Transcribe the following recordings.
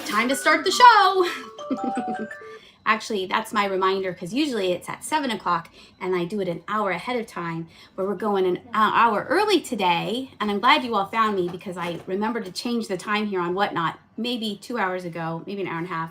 Time to start the show. Actually, that's my reminder because usually it's at 7 o'clock and I do it an hour ahead of time, where we're going an hour early today. And I'm glad you all found me because I remembered to change the time here on Whatnot maybe 2 hours ago, maybe an hour and a half,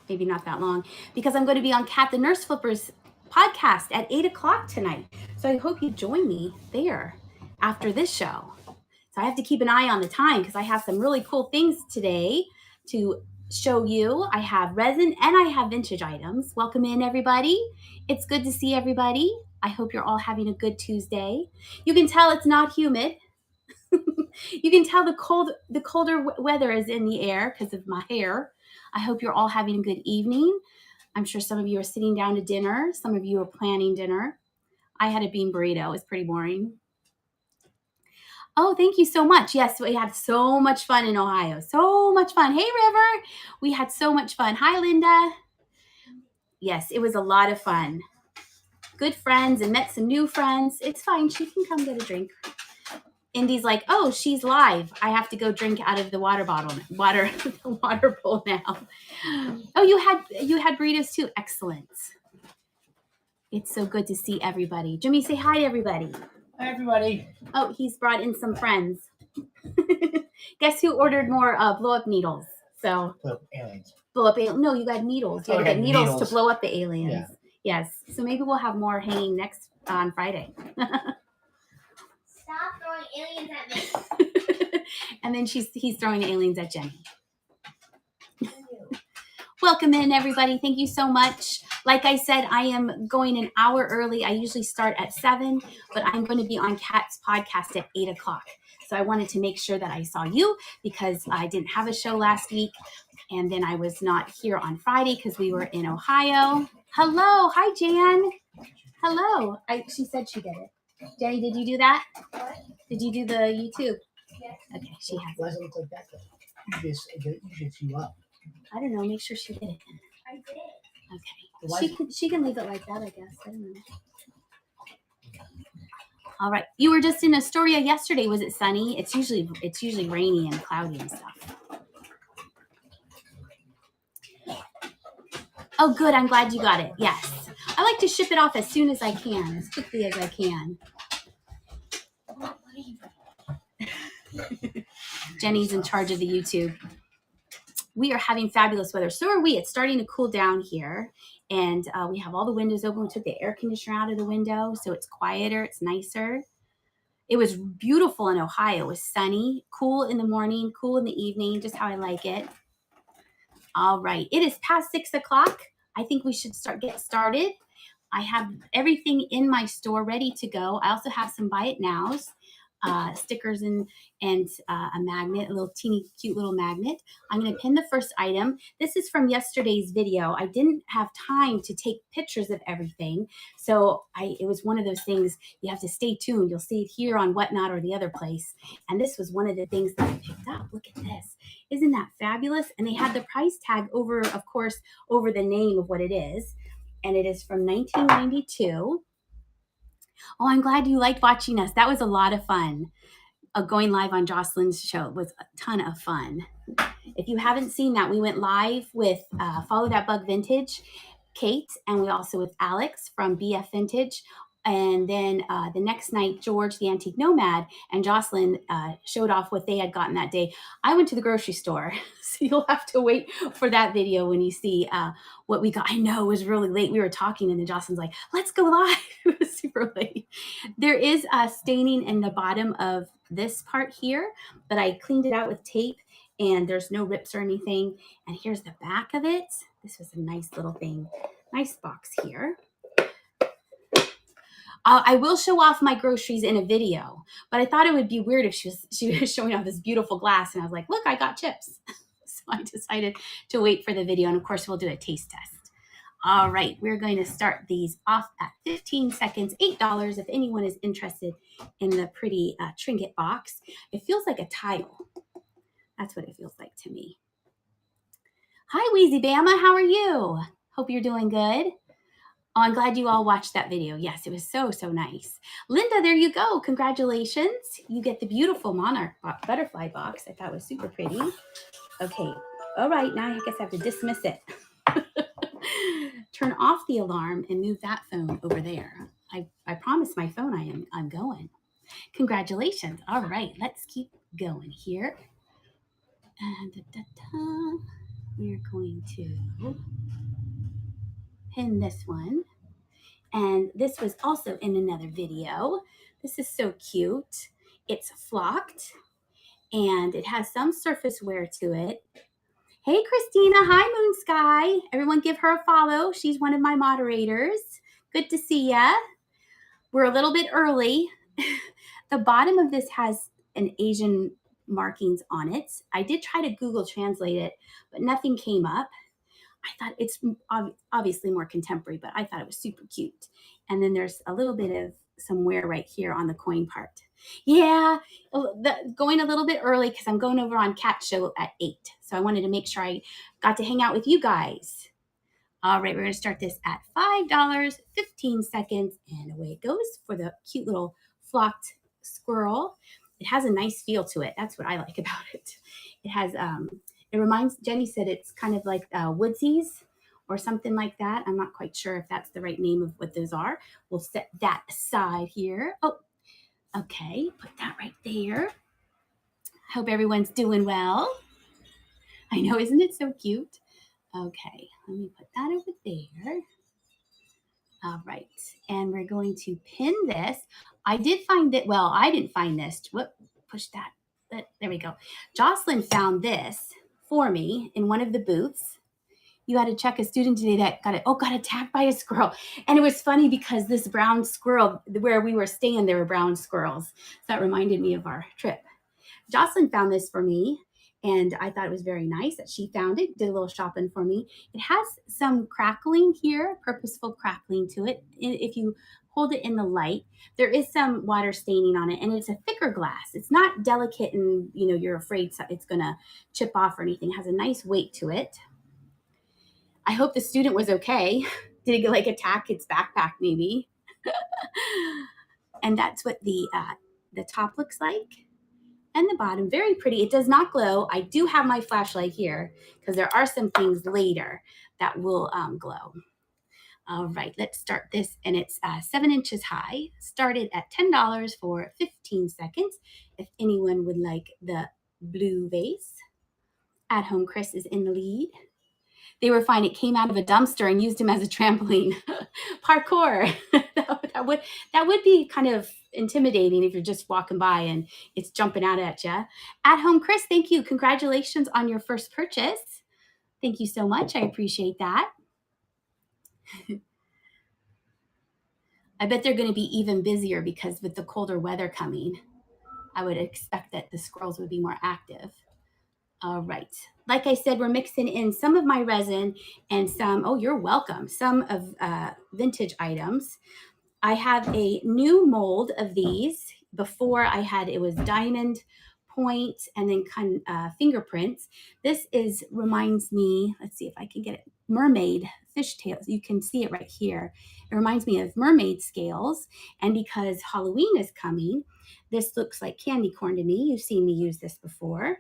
maybe not that long, because I'm going to be on Kat the Nurse Flipper's podcast at 8 o'clock tonight. So I hope you join me there after this show. So I have to keep an eye on the time because I have some really cool things today to show you. I have resin and I have vintage items. Welcome in, everybody. It's good to see everybody. I hope you're all having a good Tuesday. You can tell it's not humid. You can tell the colder weather is in the air because of my hair. I hope you're all having a good evening. I'm sure some of you are sitting down to dinner. Some of you are planning dinner. I had a bean burrito. It was pretty boring. Oh, thank you so much. Yes, we had so much fun in Ohio. So much fun. Hey, River. We had so much fun. Hi, Linda. Yes, it was a lot of fun. Good friends and met some new friends. It's fine. She can come get a drink. Indy's like, oh, she's live. I have to go drink out of the water bowl now. Oh, you had burritos too. Excellent. It's so good to see everybody. Jimmy, say hi to everybody. Hi, everybody. Oh, he's brought in some friends. Guess who ordered more blow-up needles? So aliens. Blow-up aliens. No, you got needles. You had to get needles to blow up the aliens. Yeah. Yes. So maybe we'll have more hanging on Friday. Stop throwing aliens at me. And then he's throwing aliens at Jenny. Welcome in, everybody. Thank you so much. Like I said, I am going an hour early. I usually start at 7, but I'm going to be on Kat's podcast at 8 o'clock. So I wanted to make sure that I saw you because I didn't have a show last week. And then I was not here on Friday because we were in Ohio. Hello. Hi, Jan. Hello. She said she did it. Jenny, did you do that? What? Did you do the YouTube? Yes. Okay, she has. Why does it look like that, though? You just you up. I don't know. Make sure she did it. I did. Okay. She can leave it like that, I guess. I don't know. All right. You were just in Astoria yesterday. Was it sunny? It's usually rainy and cloudy and stuff. Oh, good. I'm glad you got it. Yes. I like to ship it off as soon as I can, as quickly as I can. Jenny's in charge of the YouTube. We are having fabulous weather. So are we. It's starting to cool down here. And we have all the windows open. We took the air conditioner out of the window, so it's quieter. It's nicer. It was beautiful in Ohio. It was sunny, cool in the morning, cool in the evening, just how I like it. All right. It is past 6 o'clock. I think we should get started. I have everything in my store ready to go. I also have some buy it nows, stickers and a magnet, a little teeny cute little magnet. I'm going to pin the first item. This is from yesterday's video. I didn't have time to take pictures of everything. So it was one of those things you have to stay tuned. You'll see it here on Whatnot or the other place. And this was one of the things that I picked up. Look at this. Isn't that fabulous? And they had the price tag over the name of what it is. And it is from 1992. Oh, I'm glad you liked watching us. That was a lot of fun. Going live on Jocelyn's show was a ton of fun. If you haven't seen that, we went live with Follow That Bug Vintage, Kate, and we also with Alex from BF Vintage. And then the next night, George, the Antique Nomad, and Jocelyn showed off what they had gotten that day. I went to the grocery store, so you'll have to wait for that video when you see what we got. I know it was really late. We were talking, and then Jocelyn's like, let's go live. It was super late. There is staining in the bottom of this part here, but I cleaned it out with tape, and there's no rips or anything. And here's the back of it. This was a nice little thing. Nice box here. I will show off my groceries in a video, but I thought it would be weird if she was showing off this beautiful glass, and I was like, look, I got chips. So I decided to wait for the video, and of course, we'll do a taste test. All right, we're going to start these off at 15 seconds, $8 if anyone is interested in the pretty trinket box. It feels like a tile. That's what it feels like to me. Hi, Wheezy Bama, how are you? Hope you're doing good. Oh, I'm glad you all watched that video. Yes, it was so, so nice. Linda, there you go. Congratulations. You get the beautiful monarch butterfly box. I thought was super pretty. Okay. All right, now I guess I have to dismiss it. Turn off the alarm and move that phone over there. I promised my phone I'm going. Congratulations. All right, let's keep going here. And we're going to pin this one. And this was also in another video. This is so cute. It's flocked and it has some surface wear to it. Hey, Christina. Hi, Moon Sky. Everyone give her a follow. She's one of my moderators. Good to see ya. We're a little bit early. The bottom of this has an Asian markings on it. I did try to Google translate it, but nothing came up. I thought it's obviously more contemporary, but I thought it was super cute. And then there's a little bit of some wear right here on the coin part. Yeah, going a little bit early because I'm going over on Cat Show at 8. So I wanted to make sure I got to hang out with you guys. All right, we're going to start this at $5, 15 seconds, and away it goes for the cute little flocked squirrel. It has a nice feel to it. That's what I like about it. It has, it reminds, Jenny said it's kind of like woodsies or something like that. I'm not quite sure if that's the right name of what those are. We'll set that aside here. Oh, okay, put that right there. Hope everyone's doing well. I know, isn't it so cute? Okay, let me put that over there. All right, and we're going to pin this. I did find it, well, I didn't find this. Whoop, push that. There we go. Jocelyn found this for me in one of the booths. You had to check a student today that got attacked by a squirrel. And it was funny because this brown squirrel, where we were staying, there were brown squirrels. So that reminded me of our trip. Jocelyn found this for me, and I thought it was very nice that she found it, did a little shopping for me. It has some crackling here, purposeful crackling to it. If you hold it in the light, there is some water staining on it, and it's a thicker glass. It's not delicate and, you know, you're afraid it's going to chip off or anything. It has a nice weight to it. I hope the student was okay. Did it like attack its backpack maybe? And that's what the top looks like. And the bottom, very pretty. It does not glow. I do have my flashlight here because there are some things later that will glow. All right, let's start this. And it's 7 inches high. Started at $10 for 15 seconds. If anyone would like the blue vase. At Home Chris is in the lead. They were fine. It came out of a dumpster and used him as a trampoline. Parkour. that would be kind of intimidating if you're just walking by and it's jumping out at you. At Home Chris, thank you. Congratulations on your first purchase. Thank you so much. I appreciate that. I bet they're going to be even busier because with the colder weather coming, I would expect that the squirrels would be more active. All right. Like I said, we're mixing in some of my resin and some, oh, you're welcome, some of vintage items. I have a new mold of these. Before I had, it was diamond point and then fingerprints. This reminds me, let's see if I can get it, mermaid fishtails. You can see it right here. It reminds me of mermaid scales. And because Halloween is coming, this looks like candy corn to me. You've seen me use this before.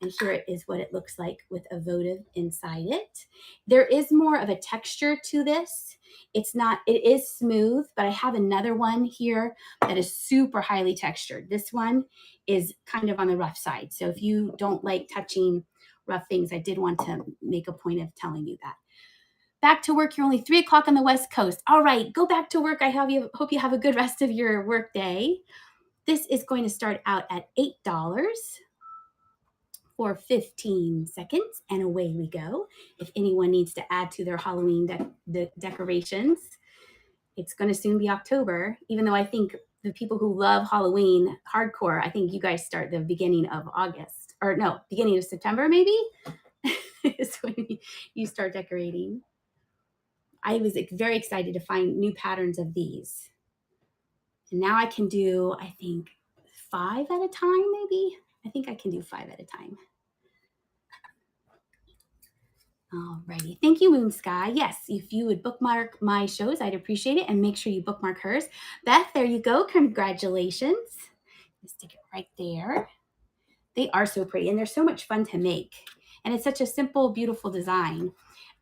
And here it is what it looks like with a votive inside it. There is more of a texture to this. It is smooth, but I have another one here that is super highly textured. This one is kind of on the rough side. So if you don't like touching rough things, I did want to make a point of telling you that. Back to work. You're only 3 o'clock on the West Coast. All right, go back to work. Hope you have a good rest of your work day. This is going to start out at $8. For 15 seconds, and away we go. If anyone needs to add to their Halloween decorations, it's going to soon be October, even though I think the people who love Halloween hardcore, I think you guys start the beginning of August, or no, beginning of September maybe, is when you start decorating. I was very excited to find new patterns of these. And now I can do, I think, 5 at a time maybe. I think I can do 5 at a time. Alrighty, thank you, Moon Sky. Yes, if you would bookmark my shows, I'd appreciate it, and make sure you bookmark hers. Beth, there you go. Congratulations. Just stick it right there. They are so pretty, and they're so much fun to make. And it's such a simple, beautiful design.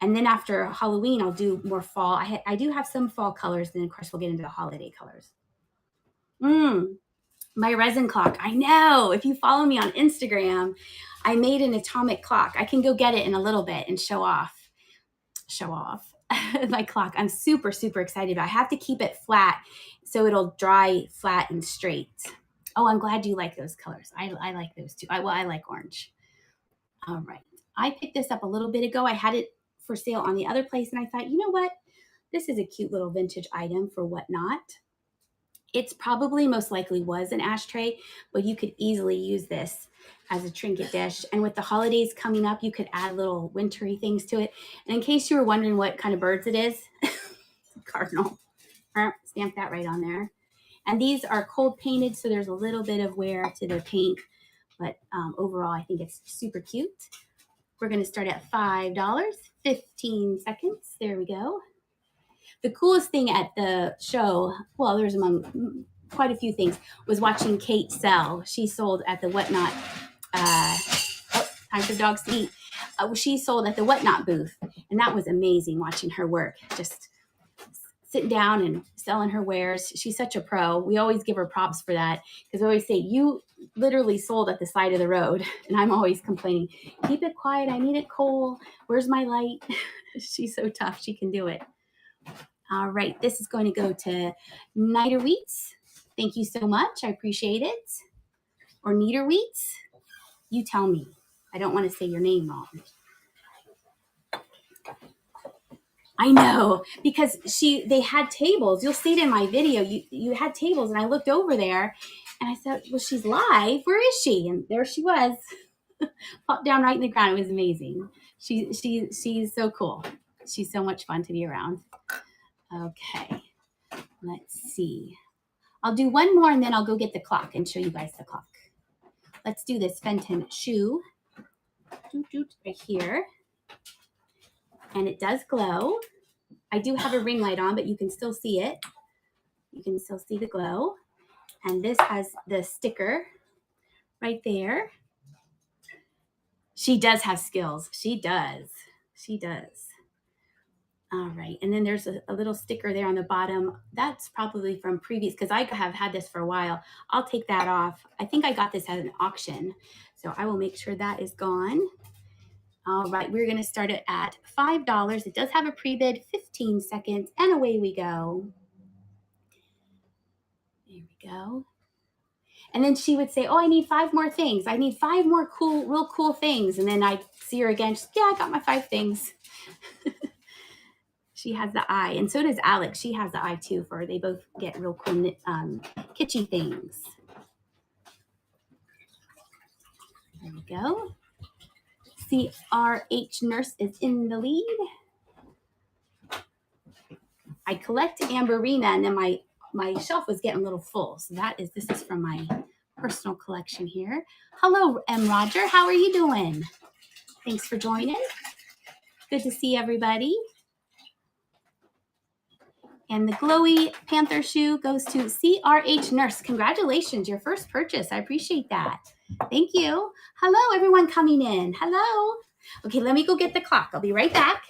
And then after Halloween, I'll do more fall. I do have some fall colors. Then, of course, we'll get into the holiday colors. My resin clock. I know. If you follow me on Instagram, I made an atomic clock. I can go get it in a little bit and show off my clock. I'm super, super excited about it. I have to keep it flat so it'll dry flat and straight. Oh, I'm glad you like those colors. I like those too. I like orange. All right. I picked this up a little bit ago. I had it for sale on the other place, and I thought, you know what? This is a cute little vintage item for whatnot. It's probably most likely was an ashtray, but you could easily use this as a trinket dish. And with the holidays coming up, you could add little wintry things to it. And in case you were wondering what kind of birds it is, cardinal. Stamp that right on there. And these are cold painted, so there's a little bit of wear to the paint. But overall, I think it's super cute. We're going to start at $5, 15 seconds. There we go. The coolest thing at the show, well, there's among quite a few things, was watching Kate sell. She sold at the Whatnot. Time for dogs to eat. She sold at the Whatnot booth, and that was amazing watching her work. Just sitting down and selling her wares. She's such a pro. We always give her props for that because we always say, you literally sold at the side of the road. And I'm always complaining, keep it quiet. I need it cold. Where's my light? She's so tough. She can do it. All right. This is going to go to Niter Wheats. Thank you so much. I appreciate it. Or Niter Wheats. You tell me. I don't want to say your name wrong. I know, because they had tables. You'll see it in my video. You had tables, and I looked over there, and I said, well, she's live. Where is she? And there she was, popped down right in the ground. It was amazing. She's so cool. She's so much fun to be around. Okay, let's see. I'll do one more, and then I'll go get the clock and show you guys the clock. Let's do this Fenton shoe right here. And it does glow. I do have a ring light on, but you can still see it. You can still see the glow. And this has the sticker right there. She does have skills. She does. She does. All right. And then there's a little sticker there on the bottom. That's probably from previous, because I have had this for a while. I'll take that off. I think I got this at an auction. So I will make sure that is gone. All right, we're going to start it at $5. It does have a pre-bid, 15 seconds, and away we go. There we go. And then she would say, oh, I need 5 more things. I need 5 more real cool things. And then I'd see her again. She's, yeah, I got my 5 things. She has the eye. And so does Alex. She has the eye, too, they both get real cool kitschy things. There we go. CRH Nurse is in the lead. I collect Amberina, and then my shelf was getting a little full. So this is from my personal collection here. Hello, M. Roger. How are you doing? Thanks for joining. Good to see everybody. And the glowy panther shoe goes to CRH Nurse. Congratulations, your first purchase. I appreciate that. Thank you. Hello, everyone coming in. Hello. Okay, let me go get the clock. I'll be right back.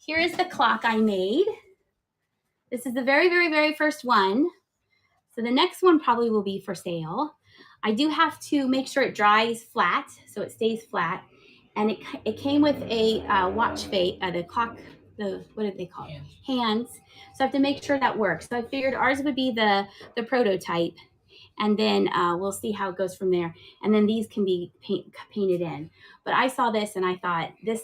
Here is the clock I made. This is the very, very, very first one. So the next one probably will be for sale. I do have to make sure it dries flat, so it stays flat. And it came with a watch face, the clock, what did they call it? Hands. So I have to make sure that works. So I figured ours would be the prototype. And then we'll see how it goes from there. And then these can be painted in. But I saw this and I thought, this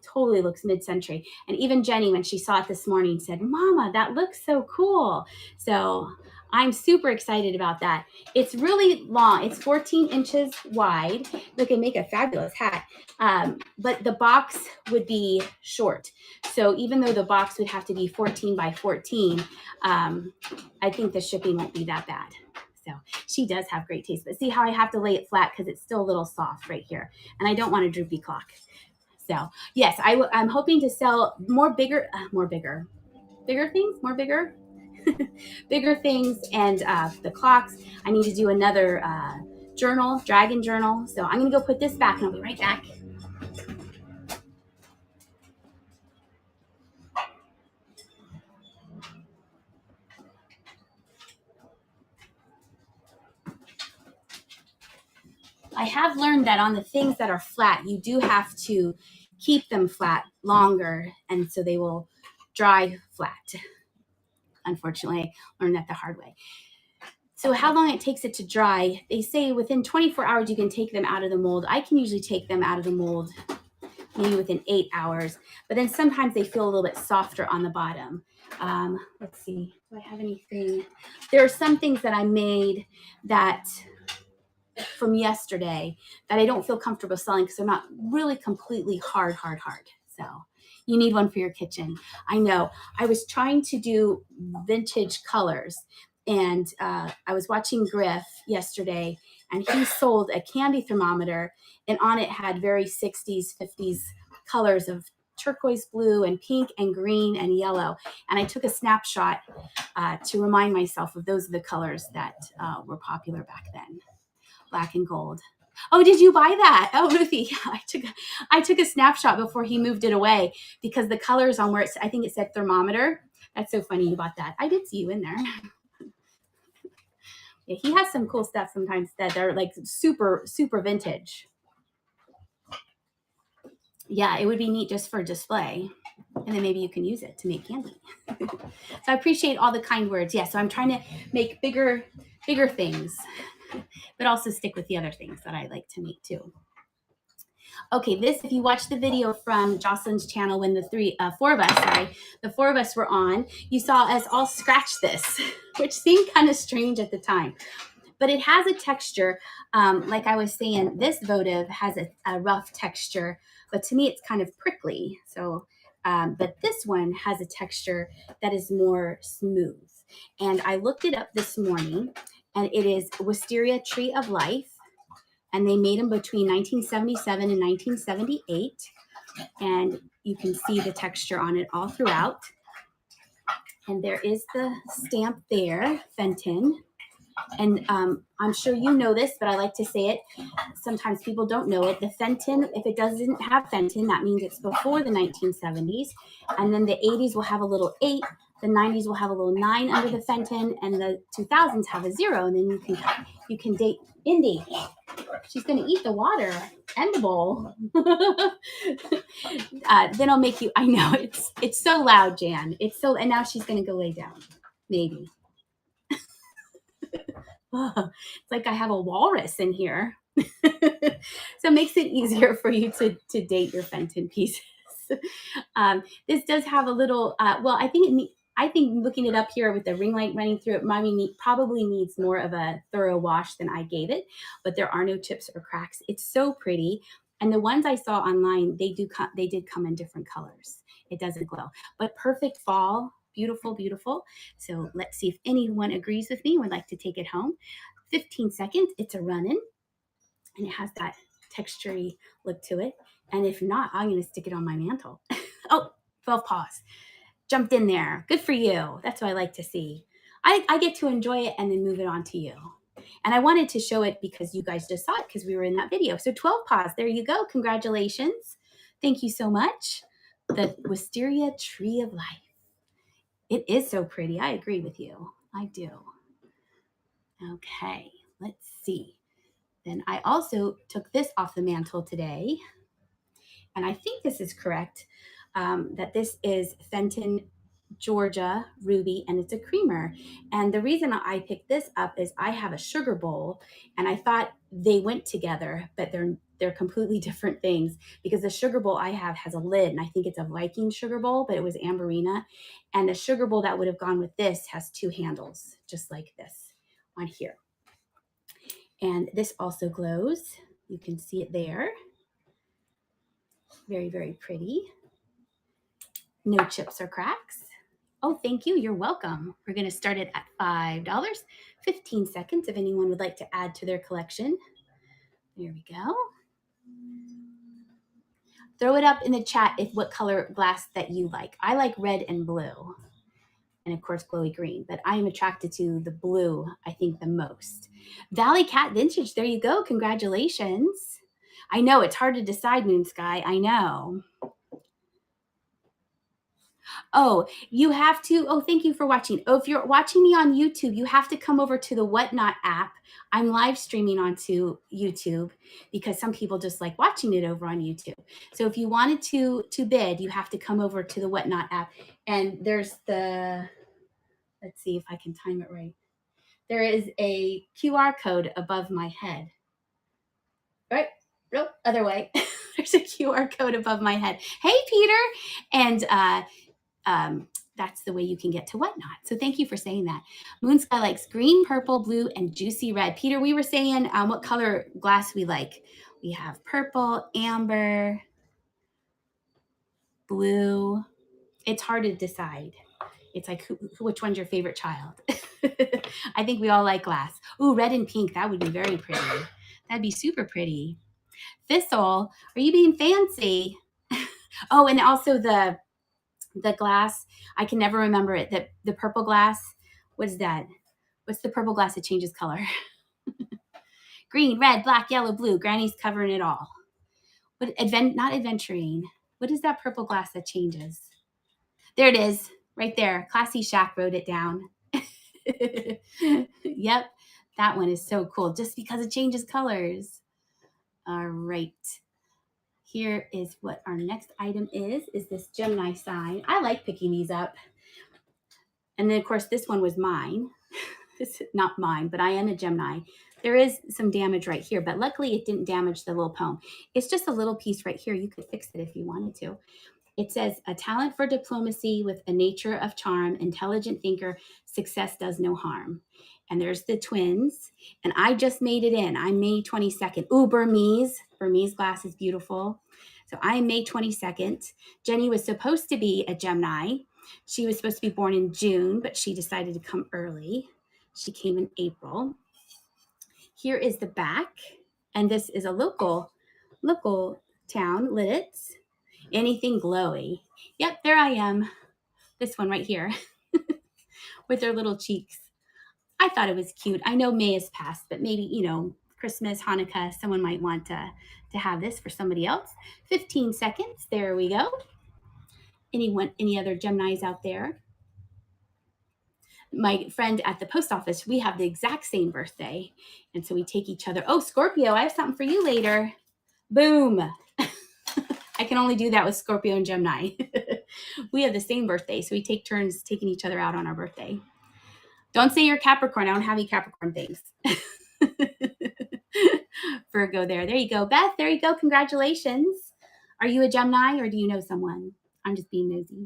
totally looks mid-century. And even Jenny, when she saw it this morning, said, Mama, that looks so cool. So I'm super excited about that. It's really long. It's 14 inches wide. Look, it make a fabulous hat. But the box would be short. So even though the box would have to be 14 by 14, I think the shipping won't be that bad. So she does have great taste. But see how I have to lay it flat because it's still a little soft right here. And I don't want a droopy clock. So yes, I'm hoping to sell bigger things, bigger things, and the clocks. I need to do another journal, dragon journal. So I'm gonna go put this back and I'll be right back. I have learned that on the things that are flat, you do have to keep them flat longer, and so they will dry flat. Unfortunately, I learned that the hard way. So how long it takes it to dry, they say within 24 hours you can take them out of the mold. I can usually take them out of the mold maybe within 8 hours, but then sometimes they feel a little bit softer on the bottom. Let's see, do I have anything? There are some things that I made that from yesterday that I don't feel comfortable selling because they're not really completely hard. So you need one for your kitchen. I know. I was trying to do vintage colors, and I was watching Griff yesterday, and he sold a candy thermometer, and on it had very 60s, 50s colors of turquoise blue and pink and green and yellow. And I took a snapshot to remind myself of those are the colors that were popular back then. Black and gold. Oh, did you buy that? Oh, Ruthie, I took a snapshot before he moved it away because the colors on where I think it said thermometer. That's so funny you bought that. I did see you in there. Yeah, he has some cool stuff sometimes that are like super, super vintage. Yeah, it would be neat just for display. And then maybe you can use it to make candy. So I appreciate all the kind words. Yeah, so I'm trying to make bigger things, but also stick with the other things that I like to make too. Okay, if you watched the video from Jocelyn's channel when the four of us were on, you saw us all scratch this, which seemed kind of strange at the time. But it has a texture, like I was saying, this votive has a rough texture, but to me it's kind of prickly. So, but this one has a texture that is more smooth. And I looked it up this morning, and it is Wisteria Tree of Life. And they made them between 1977 and 1978. And you can see the texture on it all throughout. And there is the stamp there, Fenton. And I'm sure you know this, but I like to say it. Sometimes people don't know it. The Fenton, if it doesn't have Fenton, that means it's before the 1970s. And then the 80s will have a little 8. The 90s will have a little 9 under the Fenton. And the 2000s have a 0. And then you can date Indy. She's going to eat the water and the bowl. Then I'll make you, I know, it's so loud, Jan. And now she's going to go lay down. Maybe. It's like I have a walrus in here. So it makes it easier for you to date your Fenton pieces. This does have a little, I think looking it up here with the ring light running through it, probably needs more of a thorough wash than I gave it, but there are no chips or cracks. It's so pretty. And the ones I saw online, they did come in different colors. It doesn't glow, but perfect fall. Beautiful, beautiful. So let's see if anyone agrees with me and would like to take it home. 15 seconds. It's a run-in, and it has that textury look to it. And if not, I'm going to stick it on my mantle. Oh, 12 paws. Jumped in there. Good for you. That's what I like to see. I get to enjoy it and then move it on to you. And I wanted to show it because you guys just saw it because we were in that video. So 12 paws. There you go. Congratulations. Thank you so much. The Wisteria Tree of Life. It is so pretty. I agree with you. I do. Okay, let's see. Then I also took this off the mantle today. And I think this is correct, that this is Fenton, Georgia Ruby, and it's a creamer. And the reason I picked this up is I have a sugar bowl, and I thought they went together, but they're completely different things because the sugar bowl I have has a lid, and I think it's a Viking sugar bowl, but it was Amberina. And the sugar bowl that would have gone with this has 2 handles, just like this on here. And this also glows. You can see it there. Very, very pretty. No chips or cracks. Oh, thank you. You're welcome. We're going to start it at $5. 15 seconds if anyone would like to add to their collection. There we go. Throw it up in the chat if what color glass that you like. I like red and blue, and of course glowy green, but I am attracted to the blue, I think, the most. Valley Cat Vintage, there you go. Congratulations. I know it's hard to decide, Moon Sky. I know. Oh, you have to. Oh, thank you for watching. Oh, if you're watching me on YouTube, you have to come over to the Whatnot app. I'm live streaming onto YouTube because some people just like watching it over on YouTube. So if you wanted to bid, you have to come over to the Whatnot app. And there's the, let's see if I can time it right. There is a QR code above my head. Right? Nope, other way. There's a QR code above my head. Hey, Peter. And that's the way you can get to Whatnot. So thank you for saying that. Moon Sky likes green, purple, blue, and juicy red. Peter, we were saying what color glass we like. We have purple, amber, blue. It's hard to decide. It's like, which one's your favorite child? I think we all like glass. Ooh, red and pink. That would be very pretty. That'd be super pretty. Thistle, are you being fancy? Oh, and also the glass, I can never remember it. The purple glass, what is that? What's the purple glass that changes color? Green, red, black, yellow, blue. Granny's covering it all. What not adventuring. What is that purple glass that changes? There it is, right there. Classy Shack wrote it down. Yep, that one is so cool just because it changes colors. All right. Here is what our next item is this Gemini sign. I like picking these up. And then, of course, this one was mine. This is not mine, but I am a Gemini. There is some damage right here, but luckily it didn't damage the little poem. It's just a little piece right here. You could fix it if you wanted to. It says, a talent for diplomacy with a nature of charm, intelligent thinker, success does no harm. And there's the twins. And I just made it in. I'm May 22nd. Ooh, Burmese. Burmese glass is beautiful. So I am May 22nd. Jenny was supposed to be a Gemini. She was supposed to be born in June, but she decided to come early. She came in April. Here is the back. And this is a local town, Lidditz. Anything glowy. Yep, there I am. This one right here with their little cheeks. I thought it was cute. I know May has passed, but maybe, Christmas, Hanukkah, someone might want to have this for somebody else. 15 seconds. There we go. Any other Geminis out there? My friend at the post office, we have the exact same birthday. And so we take each other. Oh, Scorpio, I have something for you later. Boom. I can only do that with Scorpio and Gemini. We have the same birthday, so we take turns taking each other out on our birthday. Don't say you're Capricorn. I don't have any Capricorn things. Virgo there. There you go. Beth, there you go. Congratulations. Are you a Gemini or do you know someone? I'm just being nosy.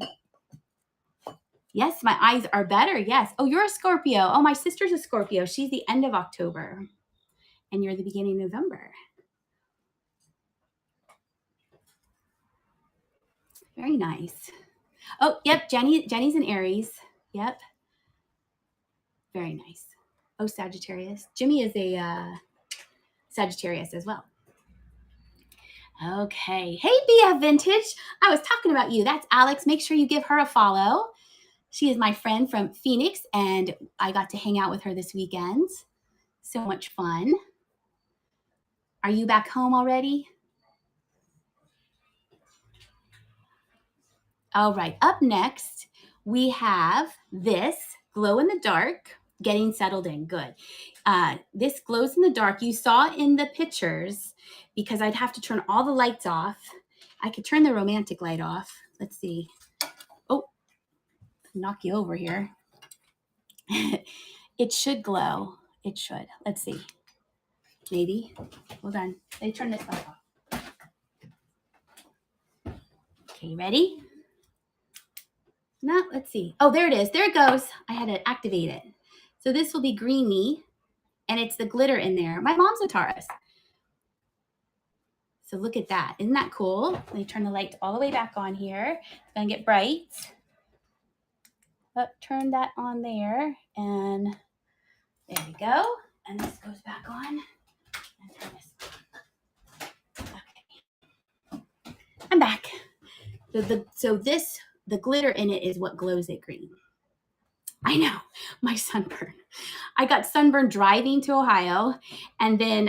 Yes, my eyes are better. Yes. Oh, you're a Scorpio. Oh, my sister's a Scorpio. She's the end of October. And you're the beginning of November. Very nice. Oh, yep. Jenny's an Aries. Yep. Very nice. Oh, Sagittarius. Jimmy is a Sagittarius as well. Okay. Hey, BF Vintage. I was talking about you. That's Alex. Make sure you give her a follow. She is my friend from Phoenix, and I got to hang out with her this weekend. So much fun. Are you back home already? All right. Up next, we have this glow in the dark. Getting settled in. Good. This glows in the dark. You saw in the pictures because I'd have to turn all the lights off. I could turn the romantic light off. Let's see. Oh, knock you over here. It should glow. It should. Let's see. Maybe. Hold on. Let me turn this light off. Okay, ready? No, let's see. Oh, there it is. There it goes. I had to activate it. So this will be greeny, and it's the glitter in there. My mom's a Taurus. So look at that. Isn't that cool? Let me turn the light all the way back on here. It's going to get bright. But turn that on there, and there we go. And this goes back on. And turn this on. Okay. I'm back. The glitter in it is what glows it green. I know, my sunburn. I got sunburned driving to Ohio, and then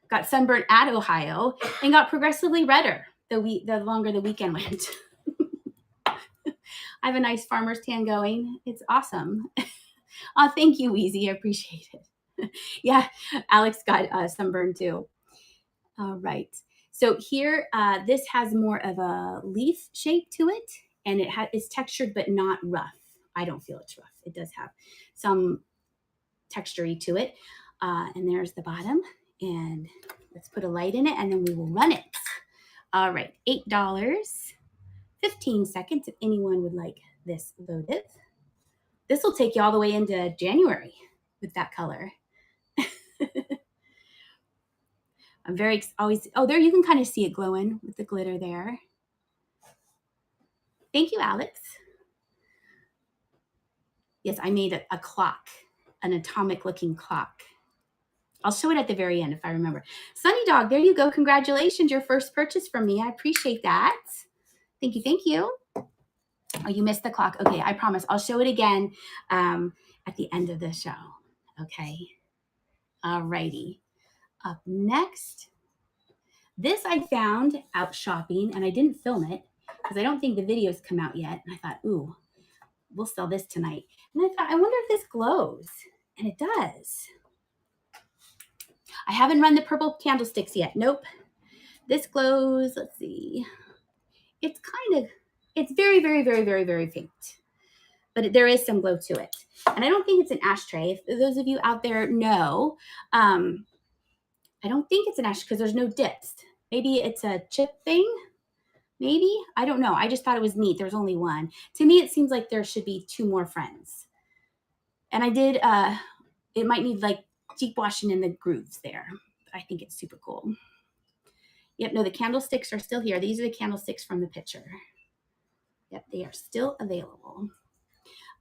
got sunburned at Ohio, and got progressively redder the longer the weekend went. I have a nice farmer's tan going. It's awesome. Oh, thank you, Wheezy. I appreciate it. Yeah, Alex got sunburned too. All right. So here, this has more of a leaf shape to it, and it's textured but not rough. I don't feel it's rough. It does have some texture-y to it. And there's the bottom. And let's put a light in it, and then we will run it. All right, $8, 15 seconds if anyone would like this loaded. This will take you all the way into January with that color. I'm there you can kind of see it glowing with the glitter there. Thank you, Alex. Yes, I made a clock, an atomic looking clock. I'll show it at the very end if I remember. Sunny Dog, there you go. Congratulations, your first purchase from me. I appreciate that. Thank you, thank you. Oh, you missed the clock. Okay, I promise. I'll show it again at the end of the show. Okay. All righty. Up next, this I found out shopping, and I didn't film it because I don't think the video's come out yet. And I thought, ooh, we'll sell this tonight. And I thought, I wonder if this glows. And it does. I haven't run the purple candlesticks yet. Nope. This glows. Let's see. It's very, very, very, very, very faint. But there is some glow to it. And I don't think it's an ashtray. If those of you out there know, I don't think it's an ashtray because there's no dips. Maybe it's a chip thing. Maybe. I don't know. I just thought it was neat. There's only one. To me, it seems like there should be 2 more friends. And I did, it might need like deep washing in the grooves there. But I think it's super cool. Yep, no, the candlesticks are still here. These are the candlesticks from the picture. Yep, they are still available.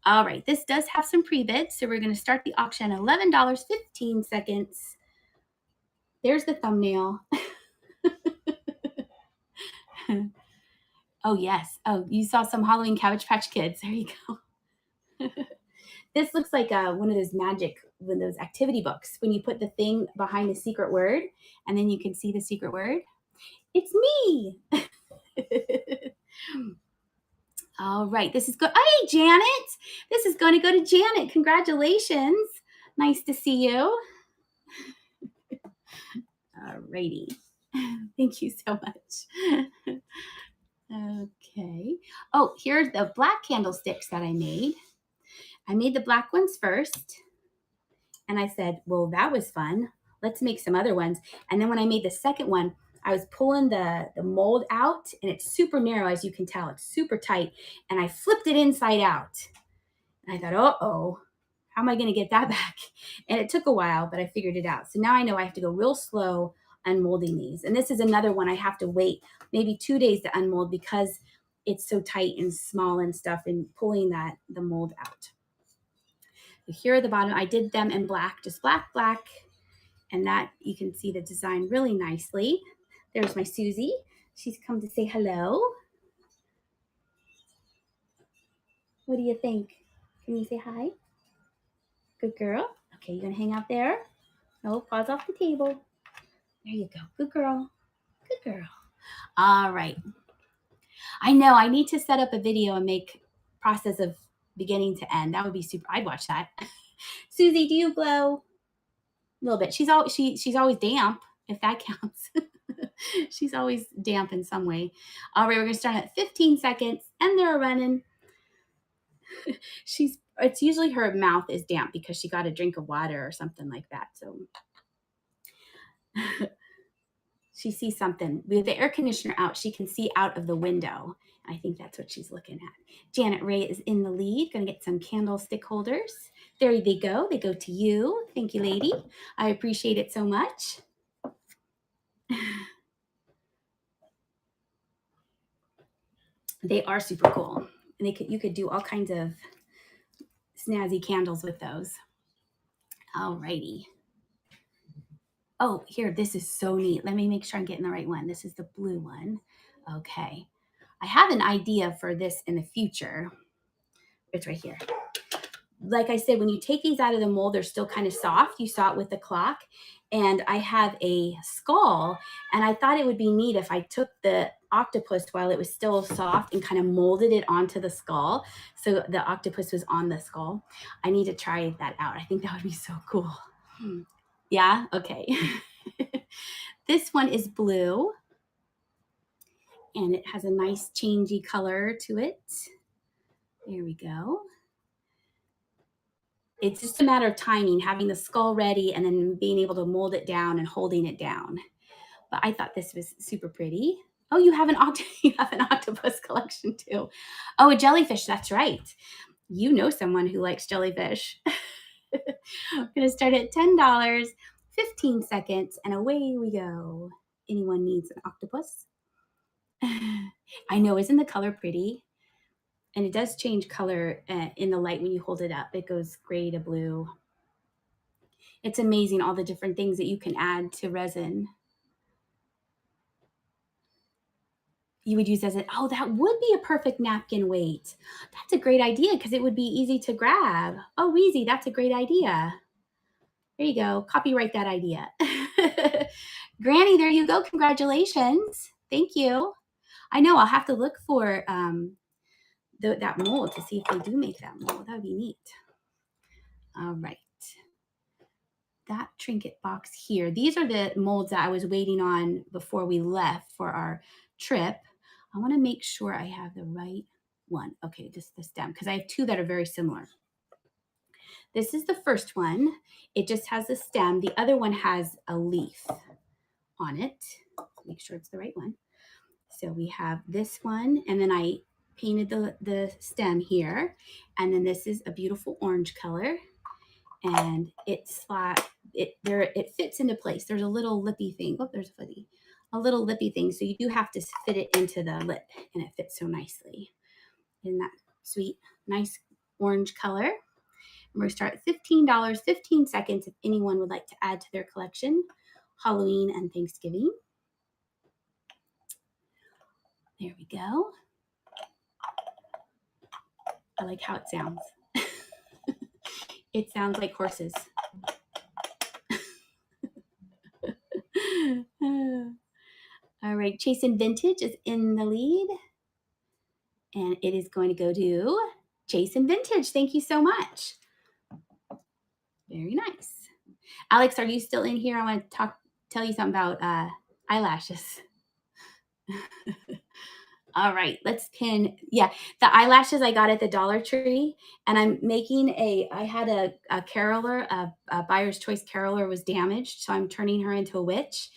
All right, this does have some pre-bids, so we're going to start the auction at $11, 15 seconds. There's the thumbnail. Oh, yes. Oh, you saw some Halloween Cabbage Patch Kids. There you go. This looks like one of those activity books when you put the thing behind the secret word, and then you can see the secret word. It's me. All right, this is good. Hey, Janet. This is going to go to Janet. Congratulations. Nice to see you. All righty. Thank you so much. Okay. Oh, here are the black candlesticks that I made. I made the black ones first. And I said, well, that was fun. Let's make some other ones. And then when I made the second one, I was pulling the mold out, and it's super narrow, as you can tell. It's super tight. And I flipped it inside out. And I thought, uh-oh, how am I going to get that back? And it took a while, but I figured it out. So now I know I have to go real slow unmolding these. And this is another one I have to wait maybe 2 days to unmold because it's so tight and small and stuff, and pulling the mold out. So here at the bottom, I did them in black, just black, black. And that you can see the design really nicely. There's my Susie. She's come to say hello. What do you think? Can you say hi? Good girl. Okay, you're gonna hang out there. No, paws off the table. There you go. Good girl. Good girl. All right. I know I need to set up a video and make process of beginning to end. That would be super. I'd watch that. Susie, do you glow? A little bit. She's always damp, if that counts. She's always damp in some way. All right, we're gonna start at 15 seconds, and they're running. It's usually her mouth is damp because she got a drink of water or something like that. So she sees something. With the air conditioner out, she can see out of the window. I think that's what she's looking at. Janet Ray is in the lead. Gonna get some candlestick holders. There they go. They go to you. Thank you, lady. I appreciate it so much. They are super cool. And you could do all kinds of snazzy candles with those. All righty. Oh, here, this is so neat. Let me make sure I'm getting the right one. This is the blue one. Okay. I have an idea for this in the future. It's right here. Like I said, when you take these out of the mold, they're still kind of soft. You saw it with the clock. And I have a skull, and I thought it would be neat if I took the octopus while it was still soft and kind of molded it onto the skull. So the octopus was on the skull. I need to try that out. I think that would be so cool. Yeah? Okay. This one is blue, and it has a nice changey color to it. There we go. It's just a matter of timing, having the skull ready and then being able to mold it down and holding it down. But I thought this was super pretty. Oh, you have an octopus collection too. Oh, a jellyfish. That's right. You know someone who likes jellyfish. I'm going to start at $10, 15 seconds, and away we go. Anyone needs an octopus? I know, isn't the color pretty? And it does change color in the light when you hold it up. It goes gray to blue. It's amazing all the different things that you can add to resin. You would use as an, oh, that would be a perfect napkin weight. That's a great idea because it would be easy to grab. Oh, Wheezy, that's a great idea. There you go. Copyright that idea. Granny, there you go. Congratulations. Thank you. I know I'll have to look for that mold to see if they do make that mold. That would be neat. All right. That trinket box here. These are the molds that I was waiting on before we left for our trip. I want to make sure I have the right one. Okay, just the stem, because I have two that are very similar. This is the first one. It just has a stem. The other one has a leaf on it. Make sure it's the right one. So we have this one, and then I painted the stem here. And then this is a beautiful orange color. And it's flat. It fits into place. There's a little lippy thing. Oh, there's a fuzzy. A little lippy thing. So you do have to fit it into the lip, and it fits so nicely. Isn't that sweet? Nice orange color. And we're going to start at $15, 15 seconds if anyone would like to add to their collection. Halloween and Thanksgiving. There we go. I like how it sounds. It sounds like horses. All right, Chasin Vintage is in the lead. And it is going to go to Chasin Vintage. Thank you so much. Very nice. Alex, are you still in here? I want to tell you something about eyelashes. All right, let's pin. Yeah, the eyelashes I got at the Dollar Tree, and I'm making I had a caroler, a buyer's choice caroler was damaged, so I'm turning her into a witch.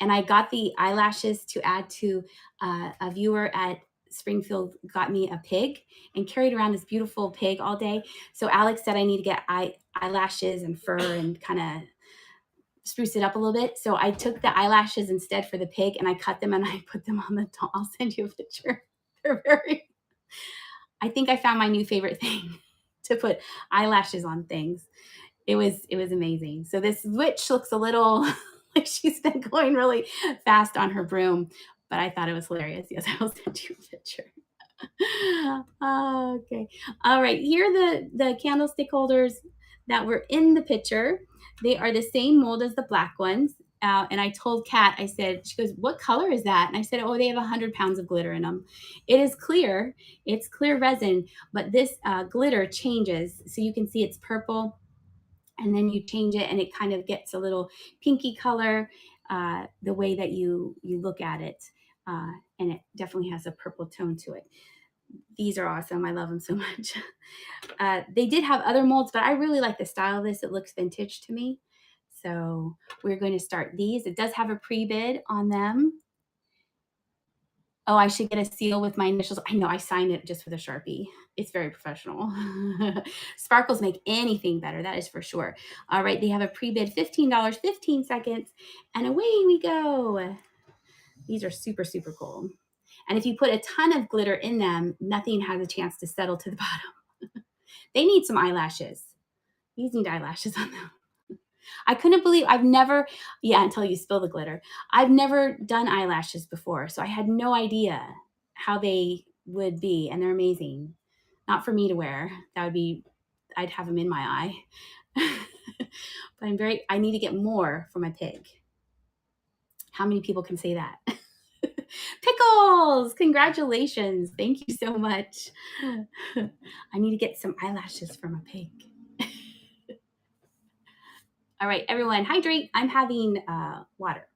And I got the eyelashes to add to a viewer at Springfield got me a pig and carried around this beautiful pig all day. So Alex said I need to get eyelashes and fur and kind of spruce it up a little bit. So I took the eyelashes instead for the pig, and I cut them and I put them on the doll. I'll send you a picture. I think I found my new favorite thing, to put eyelashes on things. It was amazing. So this witch looks a little like she's been going really fast on her broom, but I thought it was hilarious. Yes, I will send you a picture. Okay. All right. Here are the candlestick holders that were in the picture. They are the same mold as the black ones. And I told Kat, I said, she goes, what color is that? And I said, oh, they have 100 pounds of glitter in them. It is clear. It's clear resin, but this glitter changes. So you can see it's purple, and then you change it and it kind of gets a little pinky color the way that you look at it. And it definitely has a purple tone to it. These are awesome. I love them so much. They did have other molds, but I really like the style of this. It looks vintage to me. So we're going to start these. It does have a pre-bid on them. Oh, I should get a seal with my initials. I know, I signed it just with a Sharpie. It's very professional. Sparkles make anything better, that is for sure. All right, they have a pre-bid, $15, 15 seconds, and away we go. These are super, super cool. And if you put a ton of glitter in them, nothing has a chance to settle to the bottom. They need some eyelashes. These need eyelashes on them. I couldn't believe I've never, yeah, until you spill the glitter. I've never done eyelashes before, so I had no idea how they would be, and they're amazing. Not for me to wear. That would be, I'd have them in my eye. But I need to get more for my pig. How many people can say that? Pickles! Congratulations. Thank you so much. I need to get some eyelashes for my pig. All right, everyone, hydrate. I'm having water.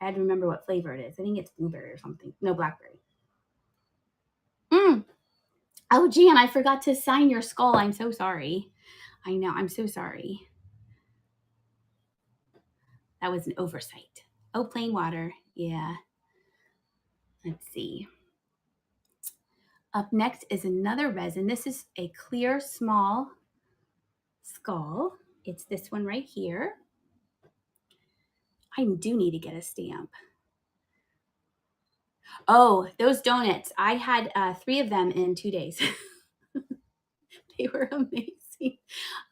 I had to remember what flavor it is. I think it's blueberry or something. No, blackberry. Oh, Jan, I forgot to sign your skull. I'm so sorry. I know. I'm so sorry. That was an oversight. Oh, plain water. Yeah. Let's see. Up next is another resin. This is a clear, small skull. It's this one right here. I do need to get a stamp. Oh, those donuts. I had 3 of them in 2 days. They were amazing.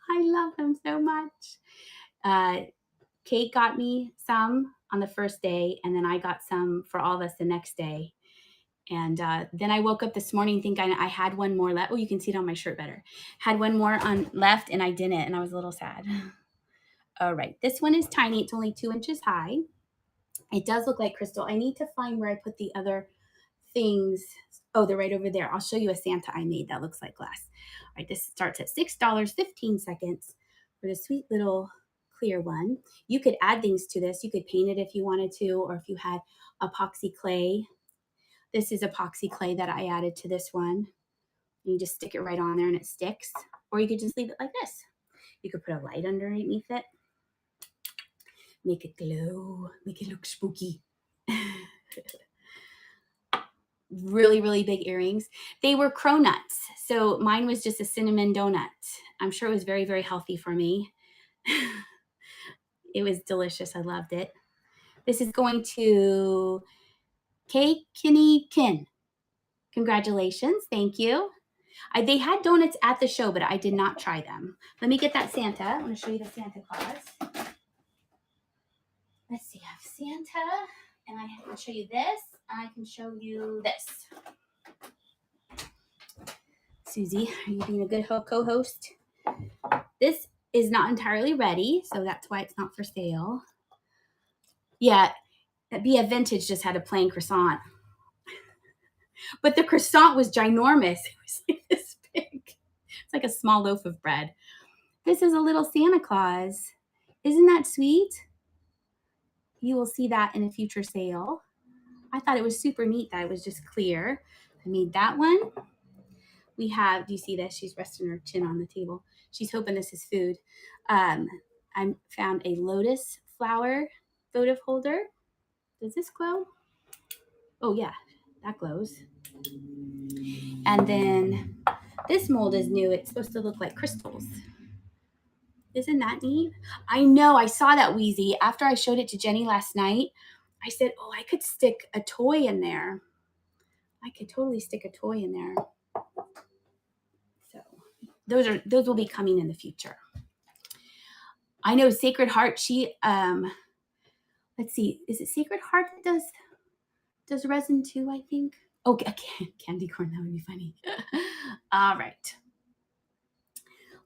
I love them so much. Kate got me some on the first day, and then I got some for all of us the next day. And then I woke up this morning thinking I had one more left. Oh, you can see it on my shirt better. Had one more on left, and I didn't, and I was a little sad. All right, this one is tiny. It's only 2 inches high. It does look like crystal. I need to find where I put the other things. Oh, they're right over there. I'll show you a Santa I made that looks like glass. All right, this starts at $6.15 for the sweet little clear one. You could add things to this. You could paint it if you wanted to, or if you had epoxy clay. This is epoxy clay that I added to this one. You just stick it right on there and it sticks. Or you could just leave it like this. You could put a light underneath it. Make it glow. Make it look spooky. Really, really big earrings. They were cronuts. So mine was just a cinnamon donut. I'm sure it was very, very healthy for me. It was delicious. I loved it. This is going to Kay Kinney Kin. Congratulations. Thank you. They had donuts at the show, but I did not try them. Let me get that Santa. I'm going to show you the Santa Claus. Let's see. I have Santa, and I can show you this, and I can show you this. Susie, are you being a good co-host? This is not entirely ready, so that's why it's not for sale. Yeah, BF Vintage just had a plain croissant. But the croissant was ginormous. It was like this big. It's like a small loaf of bread. This is a little Santa Claus. Isn't that sweet? You will see that in a future sale. I thought it was super neat that it was just clear. I made that one. We have, do you see this? She's resting her chin on the table. She's hoping this is food. I found a lotus flower votive holder. Does this glow? Oh yeah, that glows. And then this mold is new. It's supposed to look like crystals. Isn't that neat? I know, I saw that, Wheezy. After I showed it to Jenny last night, I said, oh, I could stick a toy in there. I could totally stick a toy in there. So those will be coming in the future. I know Sacred Heart, she, let's see, is it Sacred Heart that does resin too, I think? Oh, candy corn, that would be funny. All right.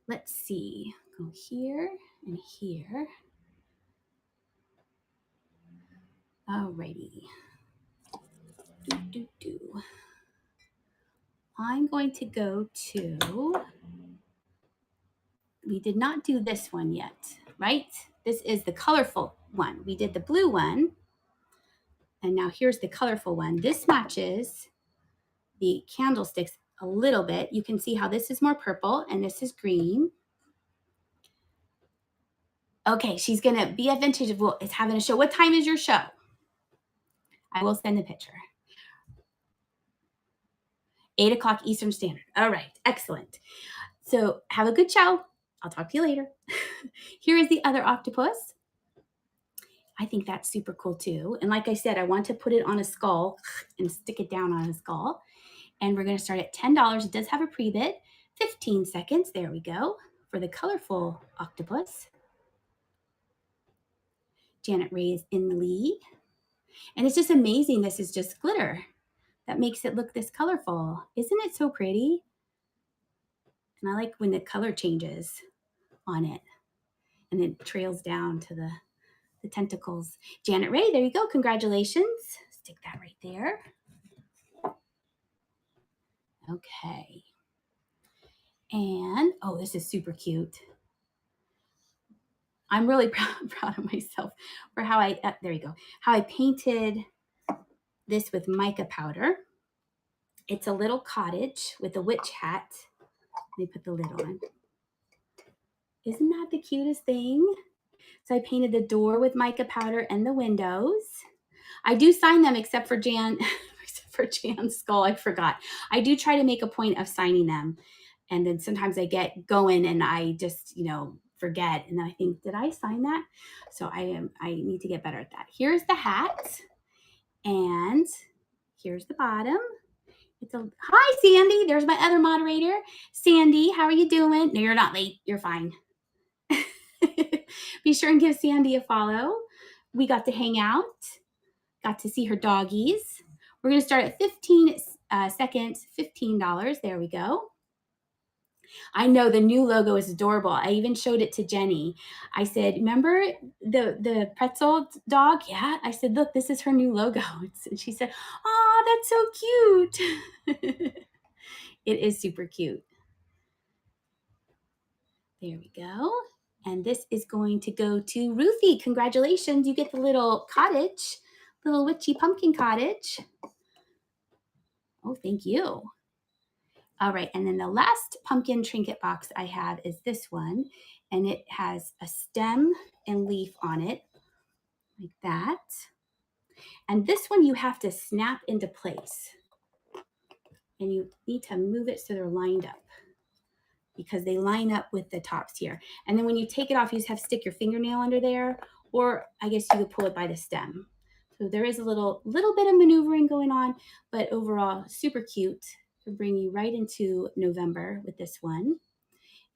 Let's see, go here and here. Alrighty. I'm going to go to, we did not do this one yet, right? This is the colorful one. We did the blue one. And now here's the colorful one. This matches the candlesticks a little bit. You can see how this is more purple and this is green. Okay, she's going to be a vintage. It's having a show. What time is your show? I will send a picture. 8 o'clock Eastern Standard. All right, excellent. So have a good show. I'll talk to you later. Here is the other octopus. I think that's super cool too. And like I said, I want to put it on a skull and stick it down on a skull. And we're going to start at $10. It does have a pre-bid. 15 seconds. There we go. For the colorful octopus. Janet Ray is in the lead. And it's just amazing. This is just glitter that makes it look this colorful. Isn't it so pretty? And I like when the color changes on it and it trails down to the tentacles. Janet Ray, there you go. Congratulations. Stick that right there. Okay. And, oh, this is super cute. I'm really proud of myself for how there you go, how I painted this with mica powder. It's a little cottage with a witch hat. Let me put the lid on. Isn't that the cutest thing? So I painted the door with mica powder and the windows. I do sign them except for Jan's skull. I forgot. I do try to make a point of signing them. And then sometimes I get going and I just, forget. And then I think, did I sign that? So I need to get better at that. Here's the hat. And here's the bottom. Hi, Sandy. There's my other moderator. Sandy, how are you doing? No, you're not late. You're fine. Be sure and give Sandy a follow. We got to hang out. Got to see her doggies. We're going to start at 15 seconds, $15. There we go. I know the new logo is adorable. I even showed it to Jenny. I said, remember the pretzel dog? Yeah. I said, look, this is her new logo. And she said, oh, that's so cute. It is super cute. There we go. And this is going to go to Ruthie. Congratulations. You get the little cottage, little witchy pumpkin cottage. Oh, thank you. All right, and then the last pumpkin trinket box I have is this one, and it has a stem and leaf on it, like that. And this one you have to snap into place, and you need to move it so they're lined up because they line up with the tops here. And then when you take it off, you just have to stick your fingernail under there, or I guess you could pull it by the stem. So there is a little bit of maneuvering going on, but overall super cute. To bring you right into November with this one.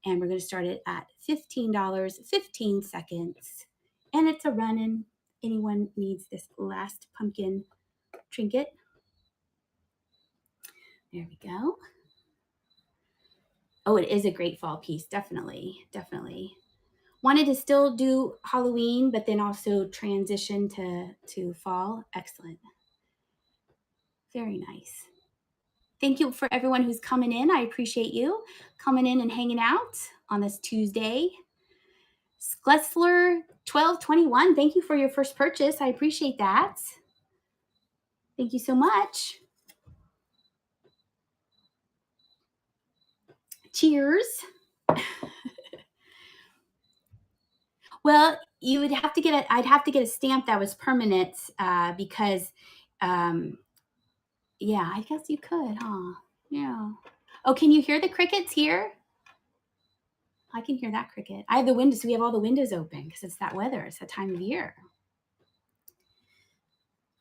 And we're going to start it at $15, 15 seconds. And it's a run-in. Anyone needs this last pumpkin trinket? There we go. Oh, it is a great fall piece. Definitely, definitely. Wanted to still do Halloween, but then also transition to fall. Excellent. Very nice. Thank you for everyone who's coming in. I appreciate you coming in and hanging out on this Tuesday. Sklessler 1221, thank you for your first purchase. I appreciate that. Thank you so much. Cheers. Well, you would have to get I'd have to get a stamp that was permanent because yeah, I guess you could, huh? Yeah. Oh, can you hear the crickets here? I can hear that cricket. I have the windows, so we have all the windows open because it's that weather. It's that time of year.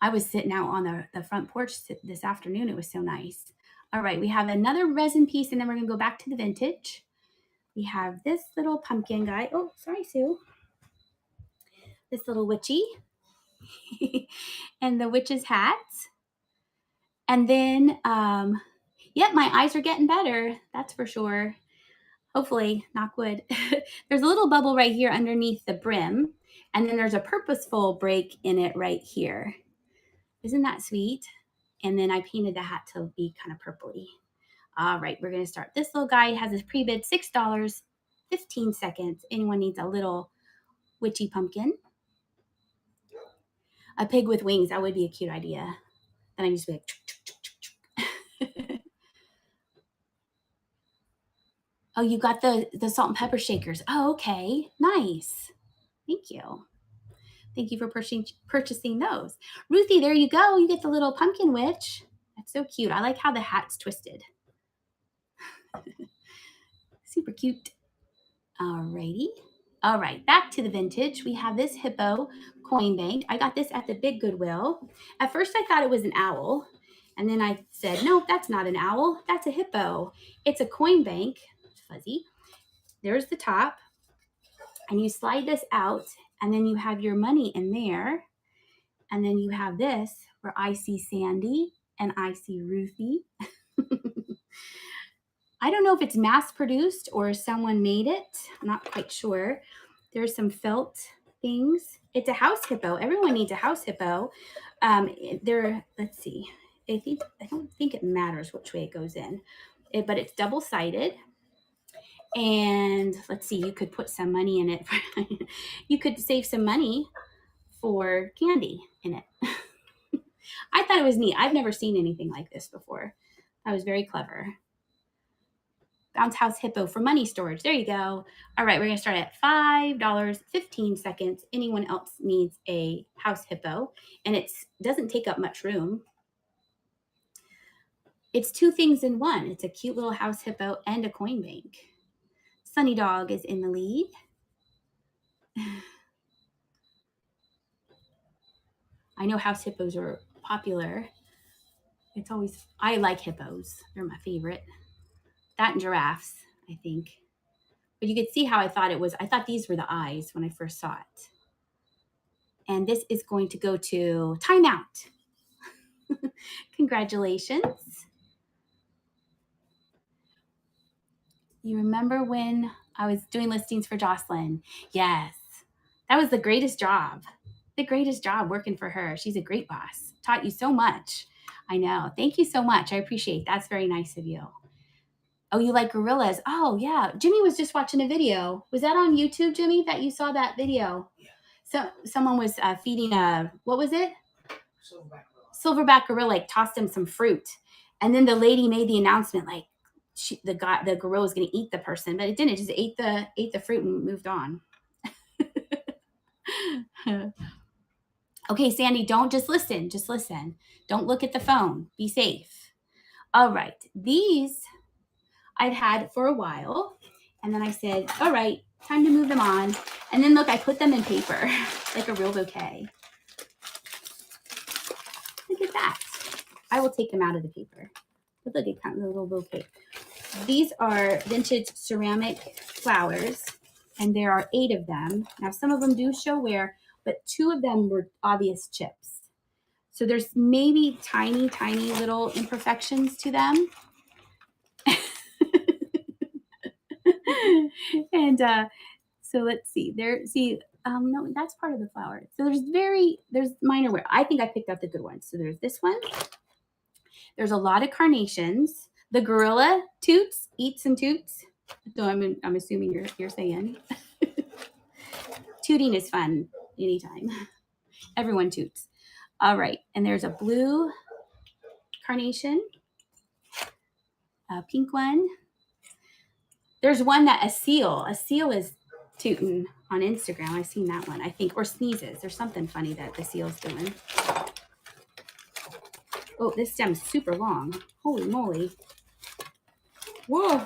I was sitting out on the front porch this afternoon. It was so nice. All right, we have another resin piece, and then we're going to go back to the vintage. We have this little pumpkin guy. Oh, sorry, Sue. This little witchy. And the witch's hat. And then, yep, my eyes are getting better. That's for sure. Hopefully, knock wood. There's a little bubble right here underneath the brim. And then there's a purposeful break in it right here. Isn't that sweet? And then I painted the hat to be kind of purpley. All right, we're going to start. This little guy has his pre-bid $6, 15 seconds. Anyone needs a little witchy pumpkin? A pig with wings. That would be a cute idea. Then I just be like, oh, you got the salt and pepper shakers. Oh, okay. Nice. Thank you. Thank you for purchasing those. Ruthie, there you go. You get the little pumpkin witch. That's so cute. I like how the hat's twisted. Super cute. Alrighty. All right, back to the vintage. We have this Hippo coin bank. I got this at the big Goodwill. At first I thought it was an owl. And then I said, no, that's not an owl. That's a hippo. It's a coin bank. Fuzzy. There's the top. And you slide this out And then you have your money in there. And then you have this where I see Sandy and I see Ruthie. I don't know if it's mass produced or someone made it. I'm not quite sure. There's some felt things. It's a house hippo. Everyone needs a house hippo. Let's see. I don't think it matters which way it goes in, but it's double-sided. And let's see, you could put some money in it. You could save some money for candy in it. I thought it was neat. I've never seen anything like this before. That was very clever. Bounce House Hippo for money storage. There you go. All right, we're going to start at $5, 15 seconds. Anyone else needs a house hippo, and it doesn't take up much room. It's two things in one. It's a cute little house hippo and a coin bank. Sunny Dog is in the lead. I know house hippos are popular. I like hippos. They're my favorite. That and giraffes, I think. But you could see how I thought these were the eyes when I first saw it. And this is going to go to timeout. Congratulations. You remember when I was doing listings for Jocelyn? Yes. That was the greatest job. The greatest job working for her. She's a great boss. Taught you so much. I know. Thank you so much. I appreciate it. That's very nice of you. Oh, you like gorillas? Oh, yeah. Jimmy was just watching a video. Was that on YouTube, Jimmy, that you saw that video? Yeah. So someone was feeding what was it? Silverback gorilla. Silverback gorilla, like tossed him some fruit. And then the lady made the announcement, like the gorilla was going to eat the person, but it didn't. It just ate the fruit and moved on. Okay, Sandy, don't just listen. Just listen. Don't look at the phone. Be safe. All right. These I've had for a while. And then I said, all right, time to move them on. And then look, I put them in paper like a real bouquet. Look at that. I will take them out of the paper. But look, it comes in a little bouquet. These are vintage ceramic flowers, and there are 8 of them. Now, some of them do show wear, but 2 of them were obvious chips. So there's maybe tiny, tiny little imperfections to them. And so let's see. No, that's part of the flower. So there's minor wear. I think I picked out the good ones. So there's this one. There's a lot of carnations. The gorilla toots, eats and toots. So I'm assuming you're saying. Tooting is fun anytime. Everyone toots. All right, and there's a blue carnation, a pink one. There's one that a seal is tooting on Instagram. I've seen that one, I think, or sneezes. There's something funny that the seal's doing. Oh, this stem's super long. Holy moly. Whoa.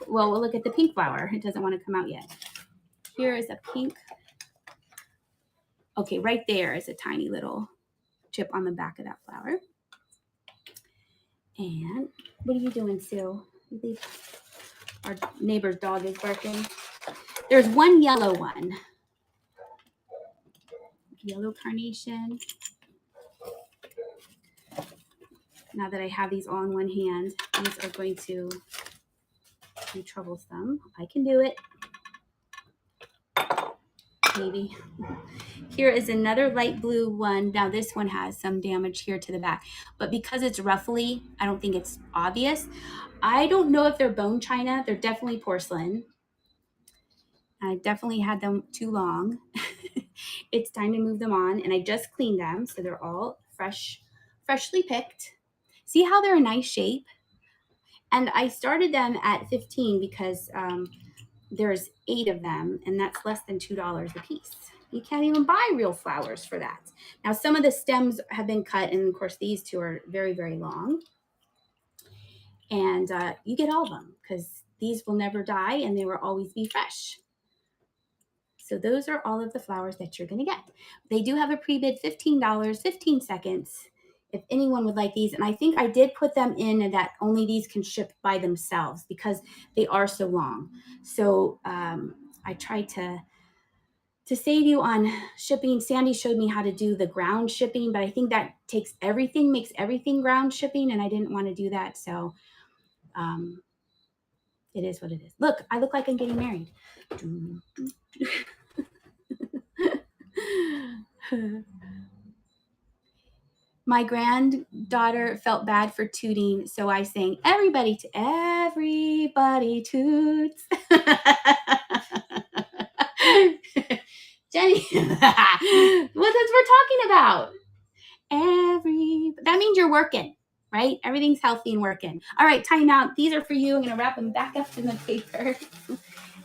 Well, we'll look at the pink flower. It doesn't want to come out yet. Here is a pink. Okay, right there is a tiny little chip on the back of that flower. And what are you doing, Sue? Our neighbor's dog is barking. There's one yellow one. Yellow carnation. Now that I have these all in one hand, these are going to be troublesome. I can do it. Maybe. Here is another light blue one. Now this one has some damage here to the back, but because it's ruffly, I don't think it's obvious. I don't know if they're bone china. They're definitely porcelain. I definitely had them too long. It's time to move them on, and I just cleaned them, so they're all freshly picked. See how they're a nice shape? And I started them at 15 because there's 8 of them, and that's less than $2 a piece. You can't even buy real flowers for that. Now, some of the stems have been cut, and of course, these 2 are very, very long. And you get all of them because these will never die, and they will always be fresh. So those are all of the flowers that you're going to get. They do have a pre-bid, $15, 15 seconds. If anyone would like these, and I think I did put them in that only these can ship by themselves because they are so long. So I tried to to save you on shipping, Sandy showed me how to do the ground shipping, but I think that takes everything, makes everything ground shipping, and I didn't want to do that. So it is what it is. Look, I look like I'm getting married. My granddaughter felt bad for tooting, so I sang everybody toots. Jenny, what is we're talking about? That means you're working, right? Everything's healthy and working. All right, time out. These are for you. I'm gonna wrap them back up in the paper.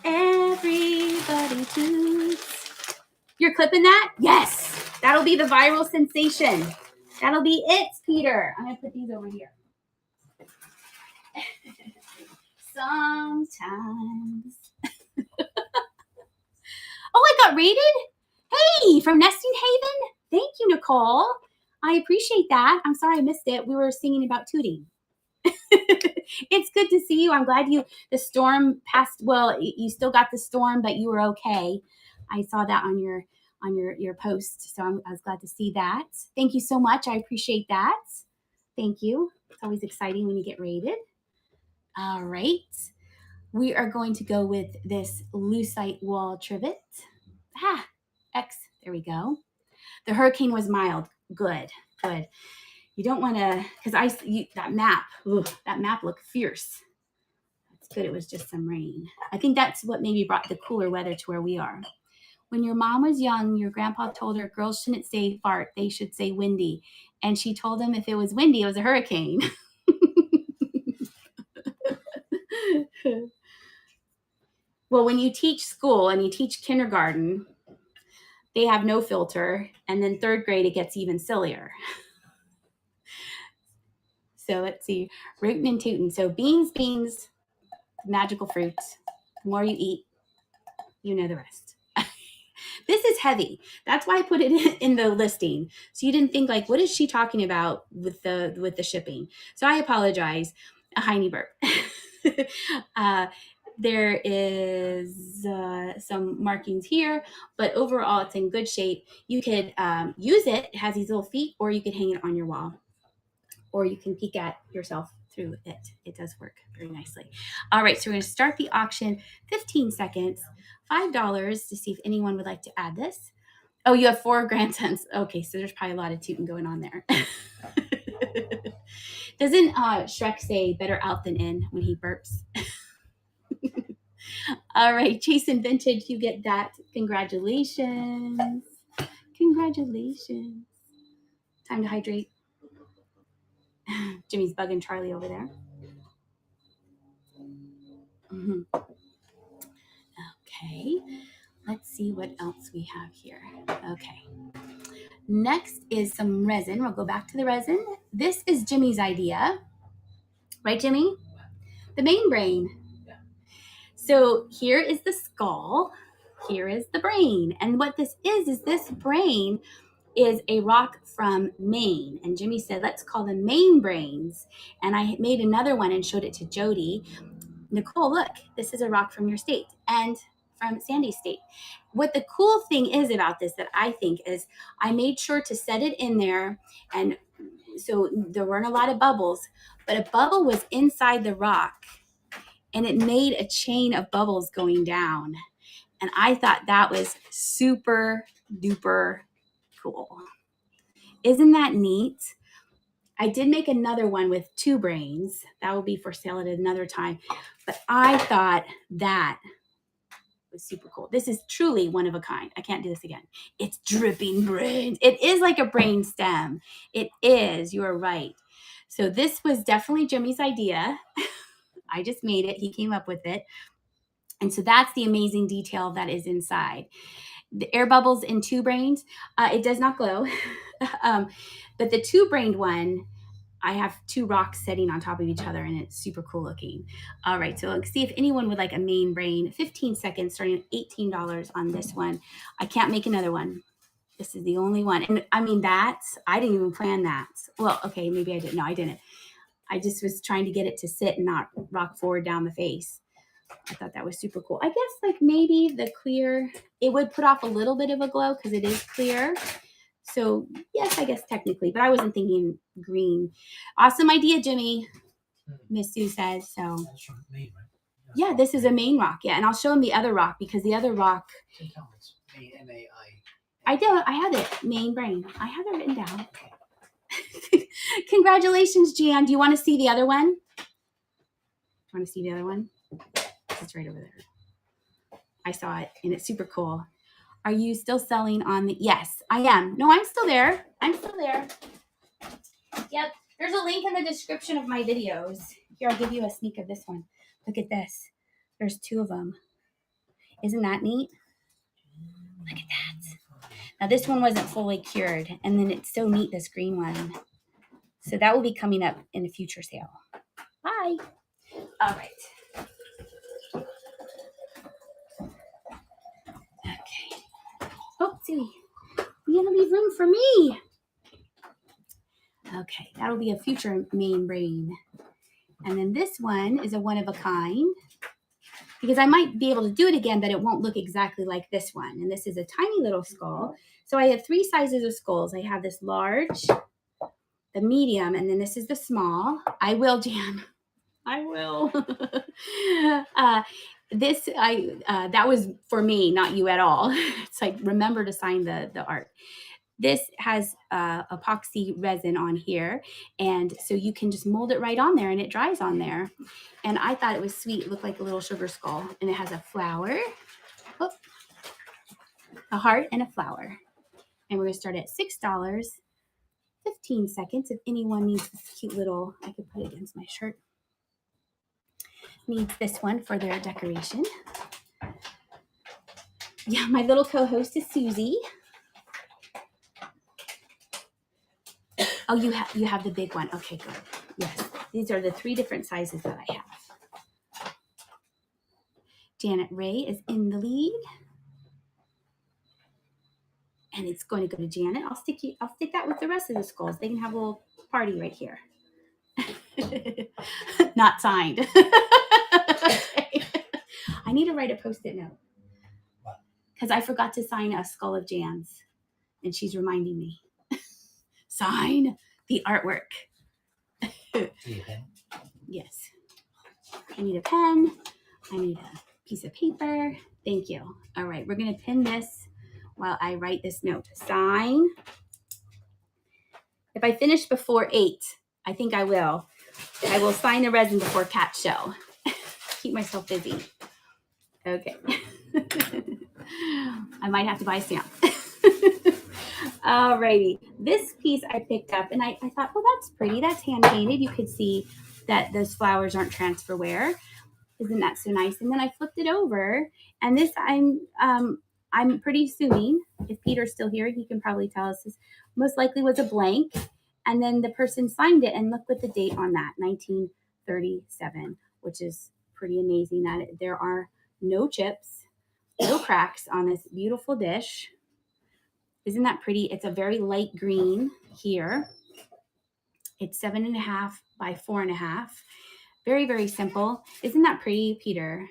Everybody toots. You're clipping that? Yes. That'll be the viral sensation. That'll be it, Peter. I'm gonna put these over here. Sometimes. Oh, I got rated? Hey, from Nesting Haven? Thank you, Nicole. I appreciate that. I'm sorry I missed it. We were singing about tooting. It's good to see you. I'm glad the storm passed. Well, you still got the storm, but you were okay. I saw that on your post, so I was glad to see that. Thank you so much. I appreciate that. Thank you. It's always exciting when you get rated. All right. We are going to go with this Lucite wall trivet. X. There we go. The hurricane was mild. Good. You don't want to, because that map looked fierce. That's good. It was just some rain. I think that's what maybe brought the cooler weather to where we are. When your mom was young, your grandpa told her girls shouldn't say fart. They should say windy. And she told him if it was windy, it was a hurricane. Well, when you teach school and you teach kindergarten, they have no filter. And then third grade, it gets even sillier. So let's see, rootin' and tootin'. So beans, magical fruits. The more you eat, you know the rest. This is heavy. That's why I put it in the listing. So you didn't think like, what is she talking about with the shipping? So I apologize. A Heine burp. There is some markings here, but overall it's in good shape. You could use it. It has these little feet, or you could hang it on your wall, or you can peek at yourself through it. It does work very nicely. All right, so we're going to start the auction. 15 seconds, $5 to see if anyone would like to add this. Oh, you have 4 grandsons. Okay, so there's probably a lot of tooting going on there. Doesn't Shrek say better out than in when he burps? All right, Jason Vintage, you get that. Congratulations. Congratulations. Time to hydrate. Jimmy's bugging Charlie over there. Mm-hmm. Okay, let's see what else we have here. Okay, next is some resin. We'll go back to the resin. This is Jimmy's idea. Right, Jimmy? The main brain. So here is the skull. Here is the brain. And what this is this brain is a rock from Maine. And Jimmy said, let's call them Maine brains. And I made another one and showed it to Jody. Nicole, look, this is a rock from your state and from Sandy's state. What the cool thing is about this that I think is I made sure to set it in there, and so there weren't a lot of bubbles, but a bubble was inside the rock and it made a chain of bubbles going down. And I thought that was super duper cool. Isn't that neat? I did make another one with 2 brains. That will be for sale at another time. But I thought that was super cool. This is truly one of a kind. I can't do this again. It's dripping brains. It is like a brain stem. It is. You are right. So this was definitely Jimmy's idea. I just made it. He came up with it. And so that's the amazing detail that is inside. The air bubbles in 2 brains, it does not glow. But the 2-brained one, I have 2 rocks sitting on top of each other, and it's super cool looking. All right, so let's see if anyone would like a main brain. 15 seconds, starting at $18 on this one. I can't make another one. This is the only one. And I mean, I didn't even plan that. Well, okay, maybe I did. No, I didn't. I just was trying to get it to sit and not rock forward down the face. I thought that was super cool. I guess like maybe the clear, it would put off a little bit of a glow because it is clear. So yes, I guess technically, but I wasn't thinking green. Awesome idea, Jimmy, Miss Sue says. So That's from Maine, right? yeah, this is a main rock. Yeah, and I'll show him the other rock because the other rock, Can tell it's Maine, M-A-I. I do. I have it, main brain. I have it written down. Congratulations, Jan. Do you want to see the other one? Want to see the other one? It's right over there. I saw it and it's super cool. Are you still selling on the? Yes, I am. No, I'm still there. I'm still there. Yep. There's a link in the description of my videos. Here, I'll give you a sneak of this one. Look at this. There's 2 of them. Isn't that neat? Look at that. Now, this one wasn't fully cured. And then it's so neat, this green one. So that will be coming up in a future sale. Bye. All right. Okay. Oh, Suey, you gotta leave room for me. Okay, that'll be a future main brain. And then this one is a one of a kind because I might be able to do it again, but it won't look exactly like this one. And this is a tiny little skull. So I have 3 sizes of skulls. I have this large, the medium, and then this is the small. I will, Jan. I will. That was for me, not you at all. It's like, remember to sign the art. This has epoxy resin on here. And so you can just mold it right on there and it dries on there. And I thought it was sweet. It looked like a little sugar skull. And it has a flower, a heart, and a flower. And we're going to start at $6, 15 seconds. If anyone needs this cute little, I could put it against my shirt. Needs this one for their decoration. Yeah, my little co-host is Susie. Oh, you have the big one. Okay, good. Yes, these are the 3 different sizes that I have. Janet Ray is in the lead, and it's going to go to Janet. I'll stick that with the rest of the skulls. They can have a little party right here. Not signed. Okay. I need to write a Post-it note because I forgot to sign a skull of Jan's, and she's reminding me. Sign the artwork. Yes. I need a pen. I need a piece of paper. Thank you. All right, we're going to pin this while I write this note. Sign. If I finish before 8, I think I will sign the resin before cat show. Keep myself busy. Okay. I might have to buy a stamp. Alrighty, this piece I picked up and I thought, well, that's pretty. That's hand painted. You could see that those flowers aren't transfer wear. Isn't that so nice? And then I flipped it over, and this I'm pretty assuming if Peter's still here, he can probably tell us this most likely was a blank, and then the person signed it, and look what the date on that, 1937, which is pretty amazing that there are no chips, no cracks on this beautiful dish. Isn't that pretty? It's a very light green here. It's 7.5 by 4.5. Very, very simple. Isn't that pretty, Peter?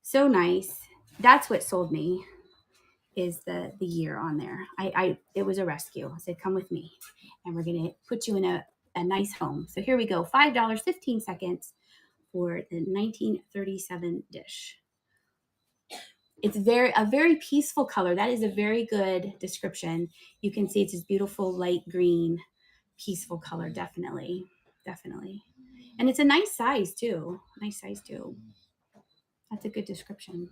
So nice. That's what sold me, is the year on there. It was a rescue. I said, come with me, and we're going to put you in a nice home. So here we go. $5, 15 seconds for the 1937 dish. It's a very peaceful color. That is a very good description. You can see it's this beautiful light green, peaceful color. Definitely. And it's a nice size too. That's a good description.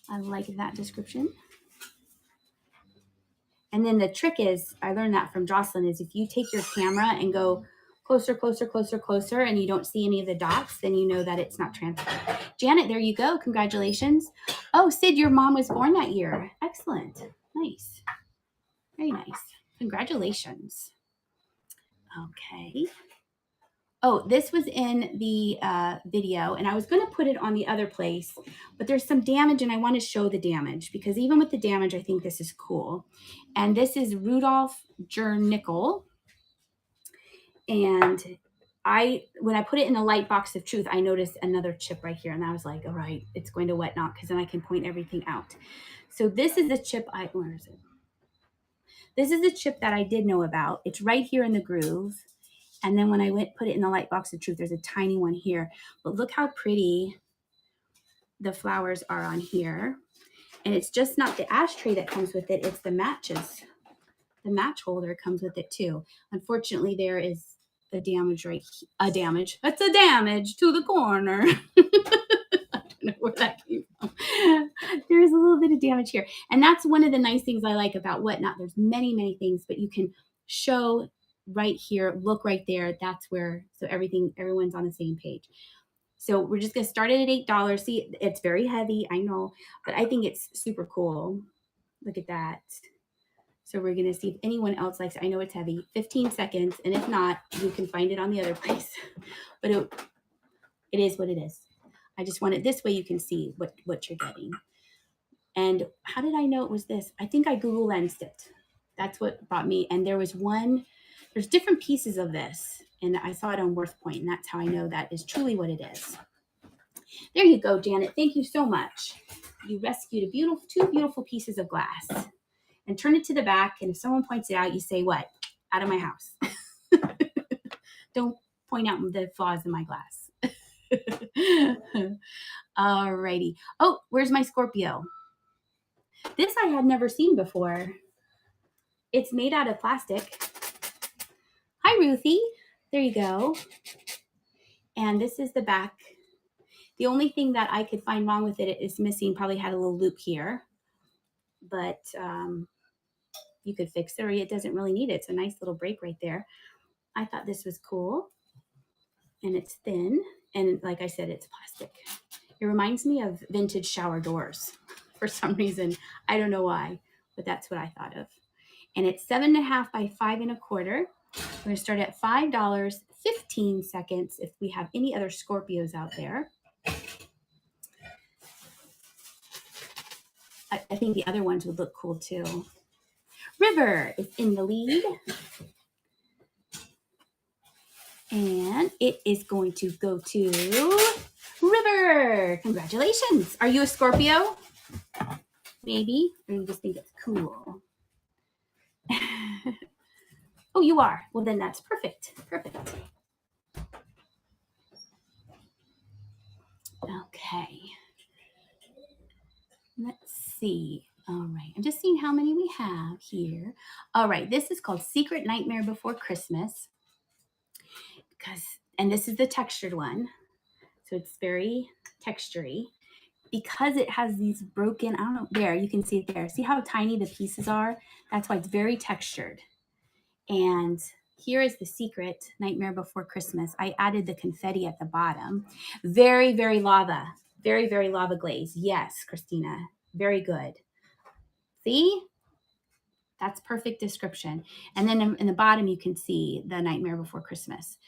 I like that description. And then the trick is, I learned that from Jocelyn, is if you take your camera and go closer, and you don't see any of the dots, then you know that it's not transferred. Janet, there you go. Congratulations. Oh, Sid, your mom was born that year. Excellent. Nice. Very nice. Congratulations. Okay. Oh, this was in the video, and I was going to put it on the other place, but there's some damage, and I want to show the damage, because even with the damage, I think this is cool. And this is Rudolph Jernickel. And when I put it in a light box of truth, I noticed another chip right here. And I was like, all right, it's going to wet knot because then I can point everything out. So this is the chip where is it? This is the chip that I did know about. It's right here in the groove. And then when I put it in the light box of truth, there's a tiny one here. But look how pretty the flowers are on here. And it's just not the ashtray that comes with it, it's the matches. The match holder comes with it too. Unfortunately, there is a damage That's a damage to the corner. I don't know where that came from. There's a little bit of damage here. And that's one of the nice things I like about Whatnot. There's many, many things, but you can show right here, look right there. That's where, so everyone's on the same page. So we're just going to start it at $8. See, it's very heavy, I know, but I think it's super cool. Look at that. So we're going to see if anyone else likes it. I know it's heavy. 15 seconds. And if not, you can find it on the other place. But it is what it is. I just want it this way you can see what you're getting. And how did I know it was this? I think I Google Lensed it. That's what brought me. And there's different pieces of this. And I saw it on Worth Point, and that's how I know that is truly what it is. There you go, Janet. Thank you so much. You rescued two beautiful pieces of glass. And turn it to the back, and if someone points it out, you say, what? Out of my house. Don't point out the flaws in my glass. All righty. Oh, where's my Scorpio? This I had never seen before. It's made out of plastic. Hi, Ruthie. There you go. And this is the back. The only thing that I could find wrong with it is missing, probably had a little loop here. But you could fix it, or it doesn't really need it. It's a nice little break right there. I thought this was cool. And it's thin. And like I said, it's plastic. It reminds me of vintage shower doors for some reason. I don't know why, but that's what I thought of. And it's 7.5 by 5 1/4. We're going to start at $5, 15 seconds if we have any other Scorpios out there. I think the other ones would look cool too. River is in the lead. And it is going to go to River. Congratulations. Are you a Scorpio? Maybe. Or you just think it's cool? Oh, you are. Well, then that's perfect. Perfect. Okay. Let's see. All right. I'm just seeing how many we have here. All right. This is called Secret Nightmare Before Christmas. And this is the textured one. So it's very textury. Because it has these broken, I don't know, there, you can see it there. See how tiny the pieces are? That's why it's very textured. And here is the Secret Nightmare Before Christmas. I added the confetti at the bottom. Very, very lava. Very, very lava glaze. Yes, Christina. Very good. See? That's perfect description. And then in the bottom, you can see the Nightmare Before Christmas.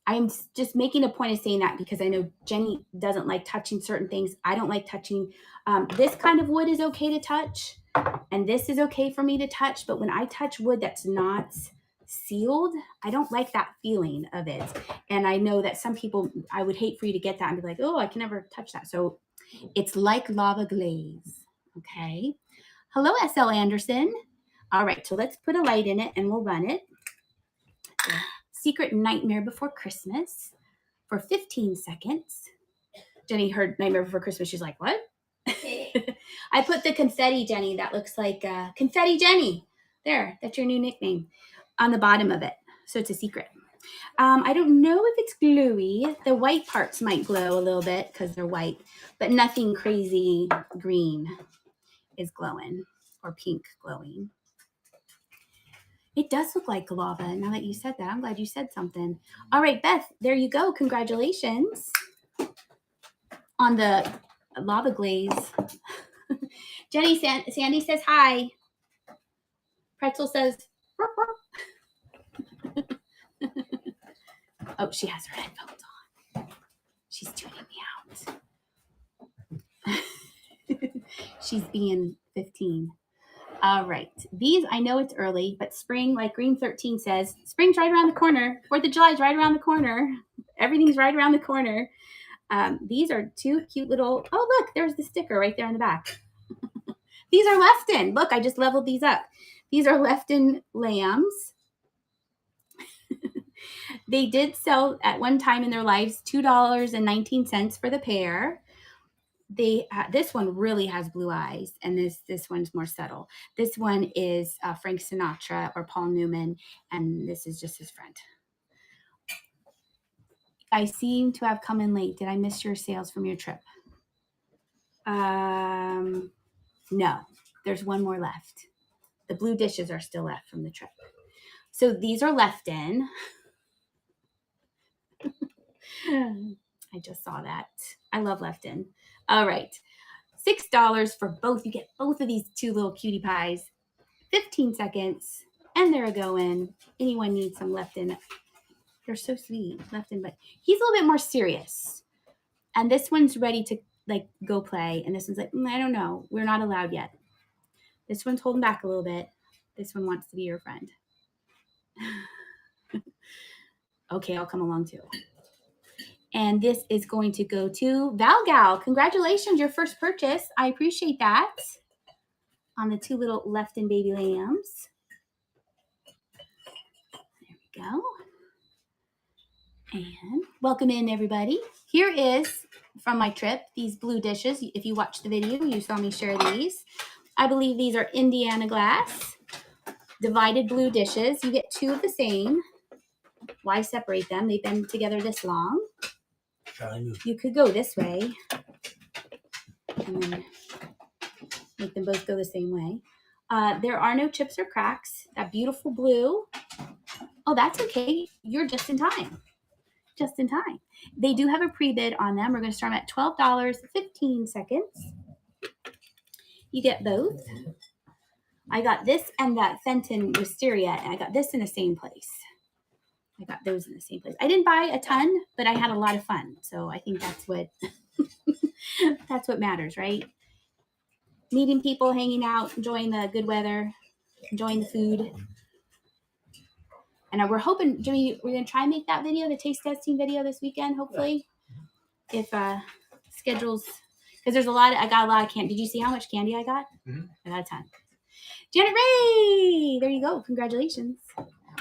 I'm just making a point of saying that because I know Jenny doesn't like touching certain things. I don't like touching. This kind of wood is okay to touch. And this is okay for me to touch. But when I touch wood that's not sealed, I don't like that feeling of it. And I know that some people, I would hate for you to get that and be like, oh, I can never touch that. So it's like lava glaze. Okay. Hello, SL Anderson. All right. So let's put a light in it and we'll run it. Secret Nightmare Before Christmas for 15 seconds. Jenny heard Nightmare Before Christmas. She's like, what? I put the confetti, Jenny. That looks like Confetti Jenny. There, that's your new nickname on the bottom of it. So it's a secret. I don't know if it's gluey. The white parts might glow a little bit because they're white, but nothing crazy green is glowing or pink glowing. It does look like lava. Now that you said that, I'm glad you said something. All right, Beth, there you go. Congratulations on the lava glaze. Jenny, Sandy says hi. Pretzel says, oh, she has her headphones on. She's tuning me out. She's being 15. All right. These, I know it's early, but spring, like Green 13 says, spring's right around the corner. 4th of July is right around the corner. Everything's right around the corner. These are two cute little, oh, look, there's the sticker right there in the back. These are Lefton. Look, I just leveled these up. These are Lefton lambs. They did sell at one time in their lives $2.19 for the pair. This one really has blue eyes, and this one's more subtle. This one is Frank Sinatra or Paul Newman, and this is just his friend. I seem to have come in late. Did I miss your sales from your trip? No, there's one more left. The blue dishes are still left from the trip. So these are left in. I just saw that. I love Lefton. All right. $6 for both. You get both of these two little cutie pies. 15 seconds. And they're going. Anyone needs some Lefton? They're so sweet. Lefton, but he's a little bit more serious. And this one's ready to like go play. And this one's like, I don't know. We're not allowed yet. This one's holding back a little bit. This one wants to be your friend. Okay, I'll come along too. And this is going to go to Valgal. Congratulations, your first purchase. I appreciate that. On the two little Lefton baby lambs. There we go. And welcome in, everybody. Here is, from my trip, these blue dishes. If you watched the video, you saw me share these. I believe these are Indiana glass. Divided blue dishes. You get two of the same. Why separate them? They've been together this long. You could go this way and then make them both go the same way. There are no chips or cracks. That beautiful blue. Oh, that's okay. You're just in time. Just in time. They do have a pre-bid on them. We're going to start at $12, 15 seconds. You get both. I got this and that Fenton Wisteria, and I got this in the same place. I got those in the same place. I didn't buy a ton, but I had a lot of fun. So I think that's what that's what matters, right? Meeting people, hanging out, enjoying the good weather, enjoying the food. And we're hoping, Jimmy, we're going to try and make that video, the taste testing video this weekend, hopefully. If schedules, because I got a lot of candy. Did you see how much candy I got? Mm-hmm. I got a ton. Janet Ray, there you go. Congratulations.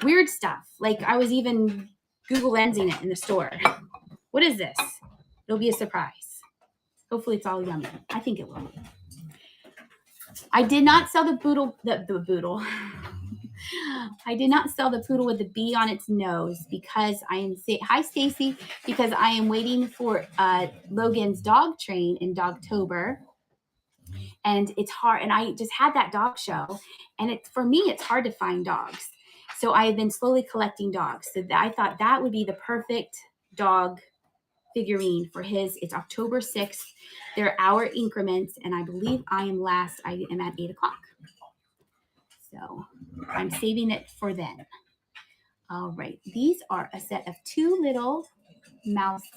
Weird stuff. Like I was even Google Lensing it in the store. What is this? It'll be a surprise. Hopefully it's all yummy. I think it will. I did not sell the poodle. The poodle. I did not sell the poodle with the bee on its nose because I am hi Stacy, because I am waiting for Logan's dog train in Dogtober. And it's hard. And I just had that dog show. And for me, it's hard to find dogs. So I have been slowly collecting dogs. So I thought that would be the perfect dog figurine for his. It's October 6th. They're hour increments. And I believe I am last. I am at 8 o'clock. So I'm saving it for then. All right. These are a set of two little mouse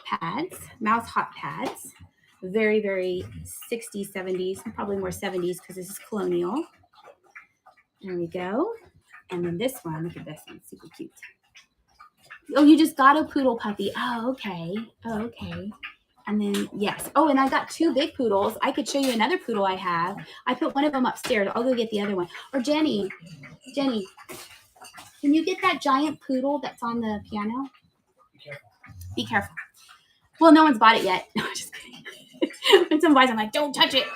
pads, mouse hot pads. Very, very 60s, 70s, probably more 70s because this is colonial. There we go. And then this one, look at this one, super cute. Oh, you just got a poodle puppy. Oh, okay. Oh, okay. And then, yes. Oh, and I got two big poodles. I could show you another poodle I have. I put one of them upstairs. I'll go get the other one. Or Jenny, can you get that giant poodle that's on the piano? Be careful. Be careful. Well, no one's bought it yet. No, I'm just kidding. When someone buys it, I'm like, don't touch it.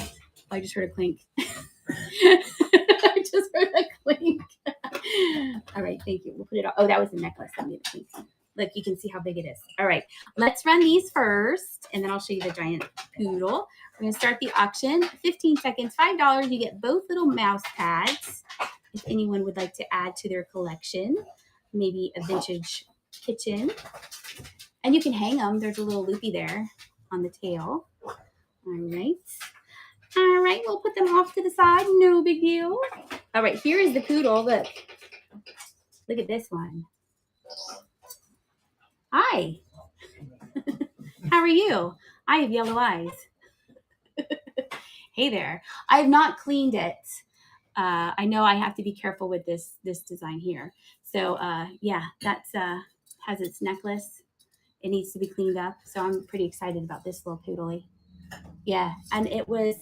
Oh, I just heard a clink. I just heard a clink. All right, thank you. We'll put it on. Oh, that was the necklace. That made a clink. Look, you can see how big it is. All right, let's run these first, and then I'll show you the giant poodle. We're going to start the auction. 15 seconds, $5. You get both little mouse pads. If anyone would like to add to their collection, maybe a vintage kitchen. And you can hang them. There's a little loopy there on the tail. All right. All right, we'll put them off to the side. No big deal. All right, here is the poodle. Look. Look at this one. Hi. How are you? I have yellow eyes. Hey there. I have not cleaned it. I know I have to be careful with this design here. So yeah, that's has its necklace. It needs to be cleaned up. So I'm pretty excited about this little poodle. Yeah. And it was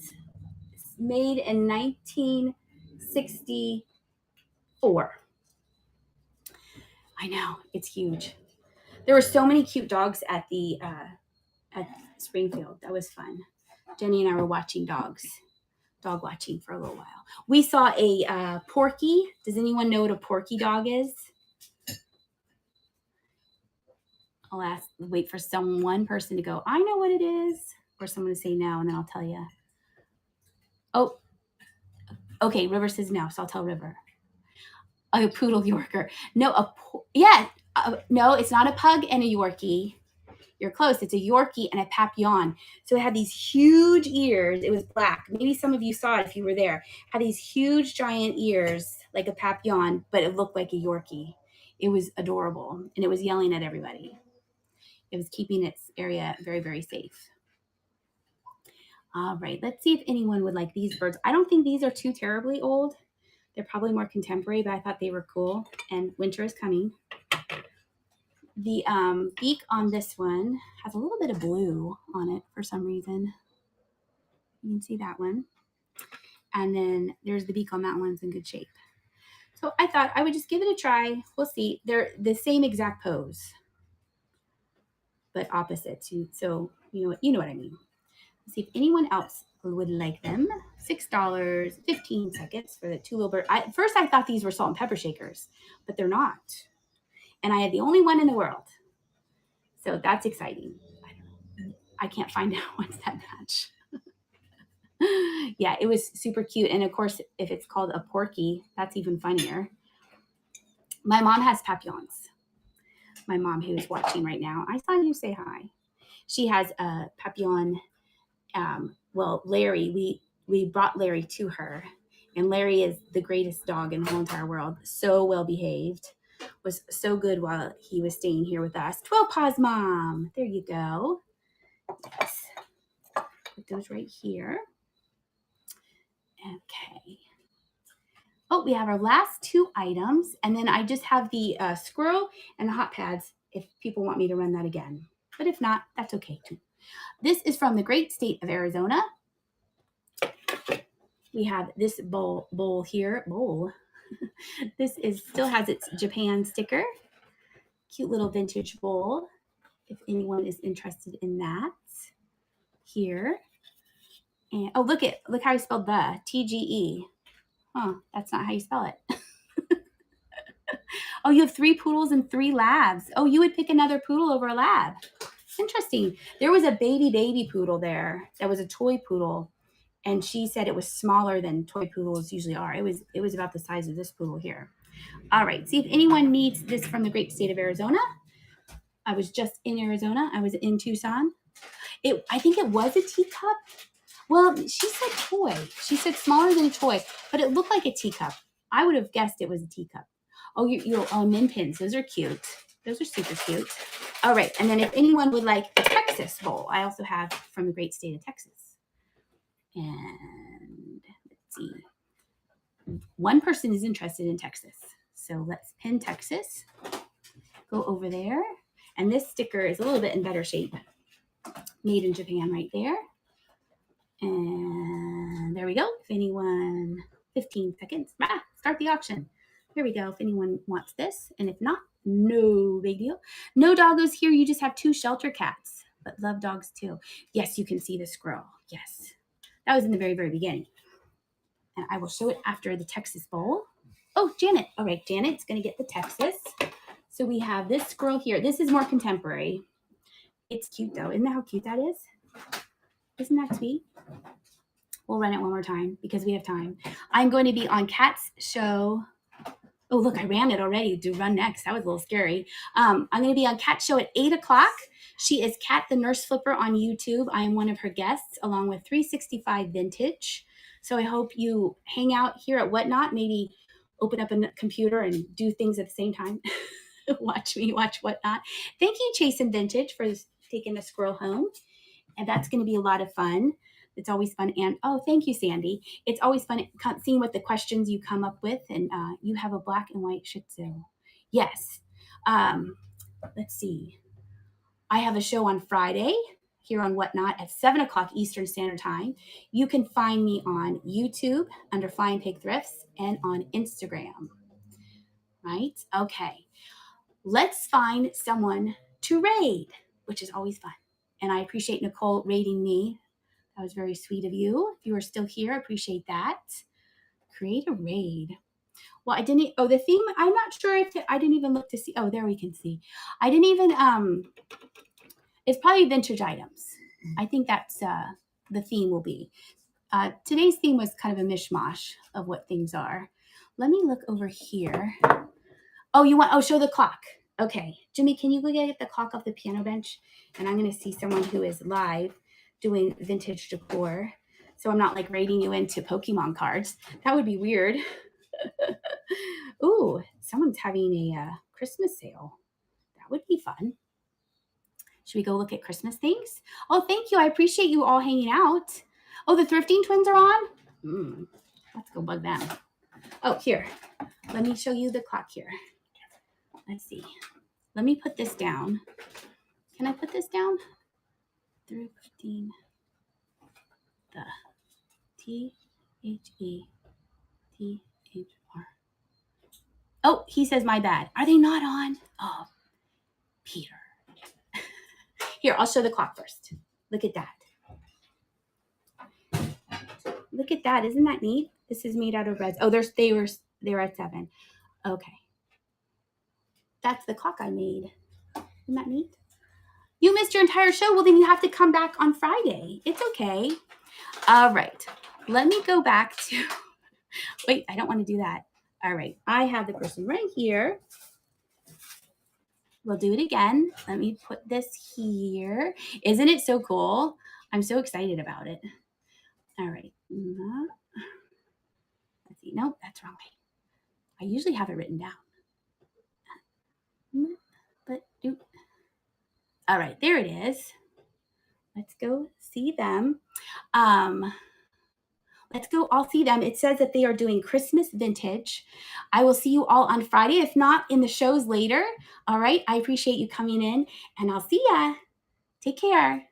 made in 1964. I know, it's huge. There were so many cute dogs at the at Springfield. That was fun. Jenny and I were watching dog watching for a little while. We saw a porky. Does anyone know what a porky dog is? I'll wait for one person to go, I know what it is, or someone to say no, and then I'll tell you. Oh, okay, River says no, so I'll tell River. A poodle Yorker. No, no, it's not a pug and a Yorkie. You're close. It's a Yorkie and a Papillon. So it had these huge ears. It was black. Maybe some of you saw it if you were there. Had these huge giant ears like a Papillon, but it looked like a Yorkie. It was adorable, and it was yelling at everybody. It was keeping its area very, very safe. All right, let's see if anyone would like these birds. I don't think these are too terribly old. They're probably more contemporary, but I thought they were cool. And winter is coming. The beak on this one has a little bit of blue on it for some reason. You can see that one. And then there's the beak on that one's in good shape. So I thought I would just give it a try. We'll see. They're the same exact pose, but opposites. So you know what I mean. Let's see if anyone else would like them. $6, 15 seconds for the two little birds. At first I thought these were salt and pepper shakers, but they're not. And I had the only one in the world. So that's exciting. I can't find out ones that match. Yeah, it was super cute. And of course, if it's called a porky, that's even funnier. My mom has papillons. My mom, who is watching right now, I saw you say hi. She has a papillon. Well, Larry, we brought Larry to her, and Larry is the greatest dog in the whole entire world. So well behaved, was so good while he was staying here with us. 12 Paws Mom, there you go. Yes. Put those right here. Okay. Oh, we have our last two items, and then I just have the squirrel and the hot pads if people want me to run that again. But if not, that's okay too. This is from the great state of Arizona. We have this bowl here. This still has its Japan sticker. Cute little vintage bowl. If anyone is interested in that. Here. And oh, look how I spelled the TGE. Huh, that's not how you spell it. Oh, you have 3 poodles and 3 labs. Oh, you would pick another poodle over a lab. Interesting. There was a baby poodle there that was a toy poodle, and she said it was smaller than toy poodles usually are. It was about the size of this poodle here. All right, see if anyone needs this from the great state of Arizona. I was just in Arizona. I was in Tucson. I think it was a teacup. Well, she said toy. She said smaller than a toy, but it looked like a teacup. I would have guessed it was a teacup. Oh, min pins. Those are cute. Those are super cute. All right, and then if anyone would like a Texas bowl, I also have from the great state of Texas. And let's see. One person is interested in Texas. So let's pin Texas. Go over there. And this sticker is a little bit in better shape. Made in Japan right there. And there we go. If anyone, 15 seconds. Start the auction. Here we go. If anyone wants this. And if not, no big deal. No doggos here. You just have 2 shelter cats. But love dogs too. Yes, you can see the squirrel. Yes. That was in the very, very beginning. And I will show it after the Texas bowl. Oh, Janet. All right, Janet's going to get the Texas. So we have this squirrel here. This is more contemporary. It's cute, though. Isn't that how cute that is? Isn't that sweet? We'll run it one more time because we have time. I'm going to be on Kat's show. Oh, look, I ran it already to run next. That was a little scary. I'm going to be on Kat's show at 8 o'clock. She is Kat the Nurse Flipper on YouTube. I am one of her guests along with 365 Vintage. So I hope you hang out here at Whatnot, maybe open up a computer and do things at the same time. Watch me watch Whatnot. Thank you, Chase and Vintage, for taking the squirrel home. And that's going to be a lot of fun. It's always fun. And oh, thank you, Sandy. It's always fun seeing what the questions you come up with. And you have a black and white Shih Tzu. Yes. let's see. I have a show on Friday here on Whatnot at 7 o'clock Eastern Standard Time. You can find me on YouTube under Flying Pig Thrifts and on Instagram. Right? Okay. Let's find someone to raid, which is always fun. And I appreciate Nicole raiding me. That was very sweet of you. If you are still here, I appreciate that. Create a raid. Well, I didn't, oh, the theme, I'm not sure if, I didn't even look to see. Oh, there we can see. I didn't even, it's probably vintage items. I think that's the theme will be. Today's theme was kind of a mishmash of what things are. Let me look over here. Oh, show the clock. Okay. Jimmy, can you go get the clock off the piano bench? And I'm going to see someone who is live doing vintage decor. So I'm not like raiding you into Pokemon cards. That would be weird. Ooh, someone's having a Christmas sale. That would be fun. Should we go look at Christmas things? Oh, thank you. I appreciate you all hanging out. Oh, the thrifting twins are on? Let's go bug them. Oh, here. Let me show you the clock here. Let's see. Let me put this down. Can I put this down? 3:15. The THETHR. Oh, he says my bad. Are they not on? Oh, Peter. Here, I'll show the clock first. Look at that. Look at that. Isn't that neat? This is made out of resin. Oh, they were at 7. Okay. That's the clock I made. Isn't that neat? You missed your entire show. Well, then you have to come back on Friday. It's okay. All right. Let me go back to, wait, I don't want to do that. All right. I have the person right here. We'll do it again. Let me put this here. Isn't it so cool? I'm so excited about it. All right. Let's see. Nope, that's wrong way. I usually have it written down. But all right, there it is. Let's go see them. Let's go all see them. It says that they are doing Christmas vintage. I will see you all on Friday, if not in the shows later. All right, I appreciate you coming in, and I'll see ya. Take care.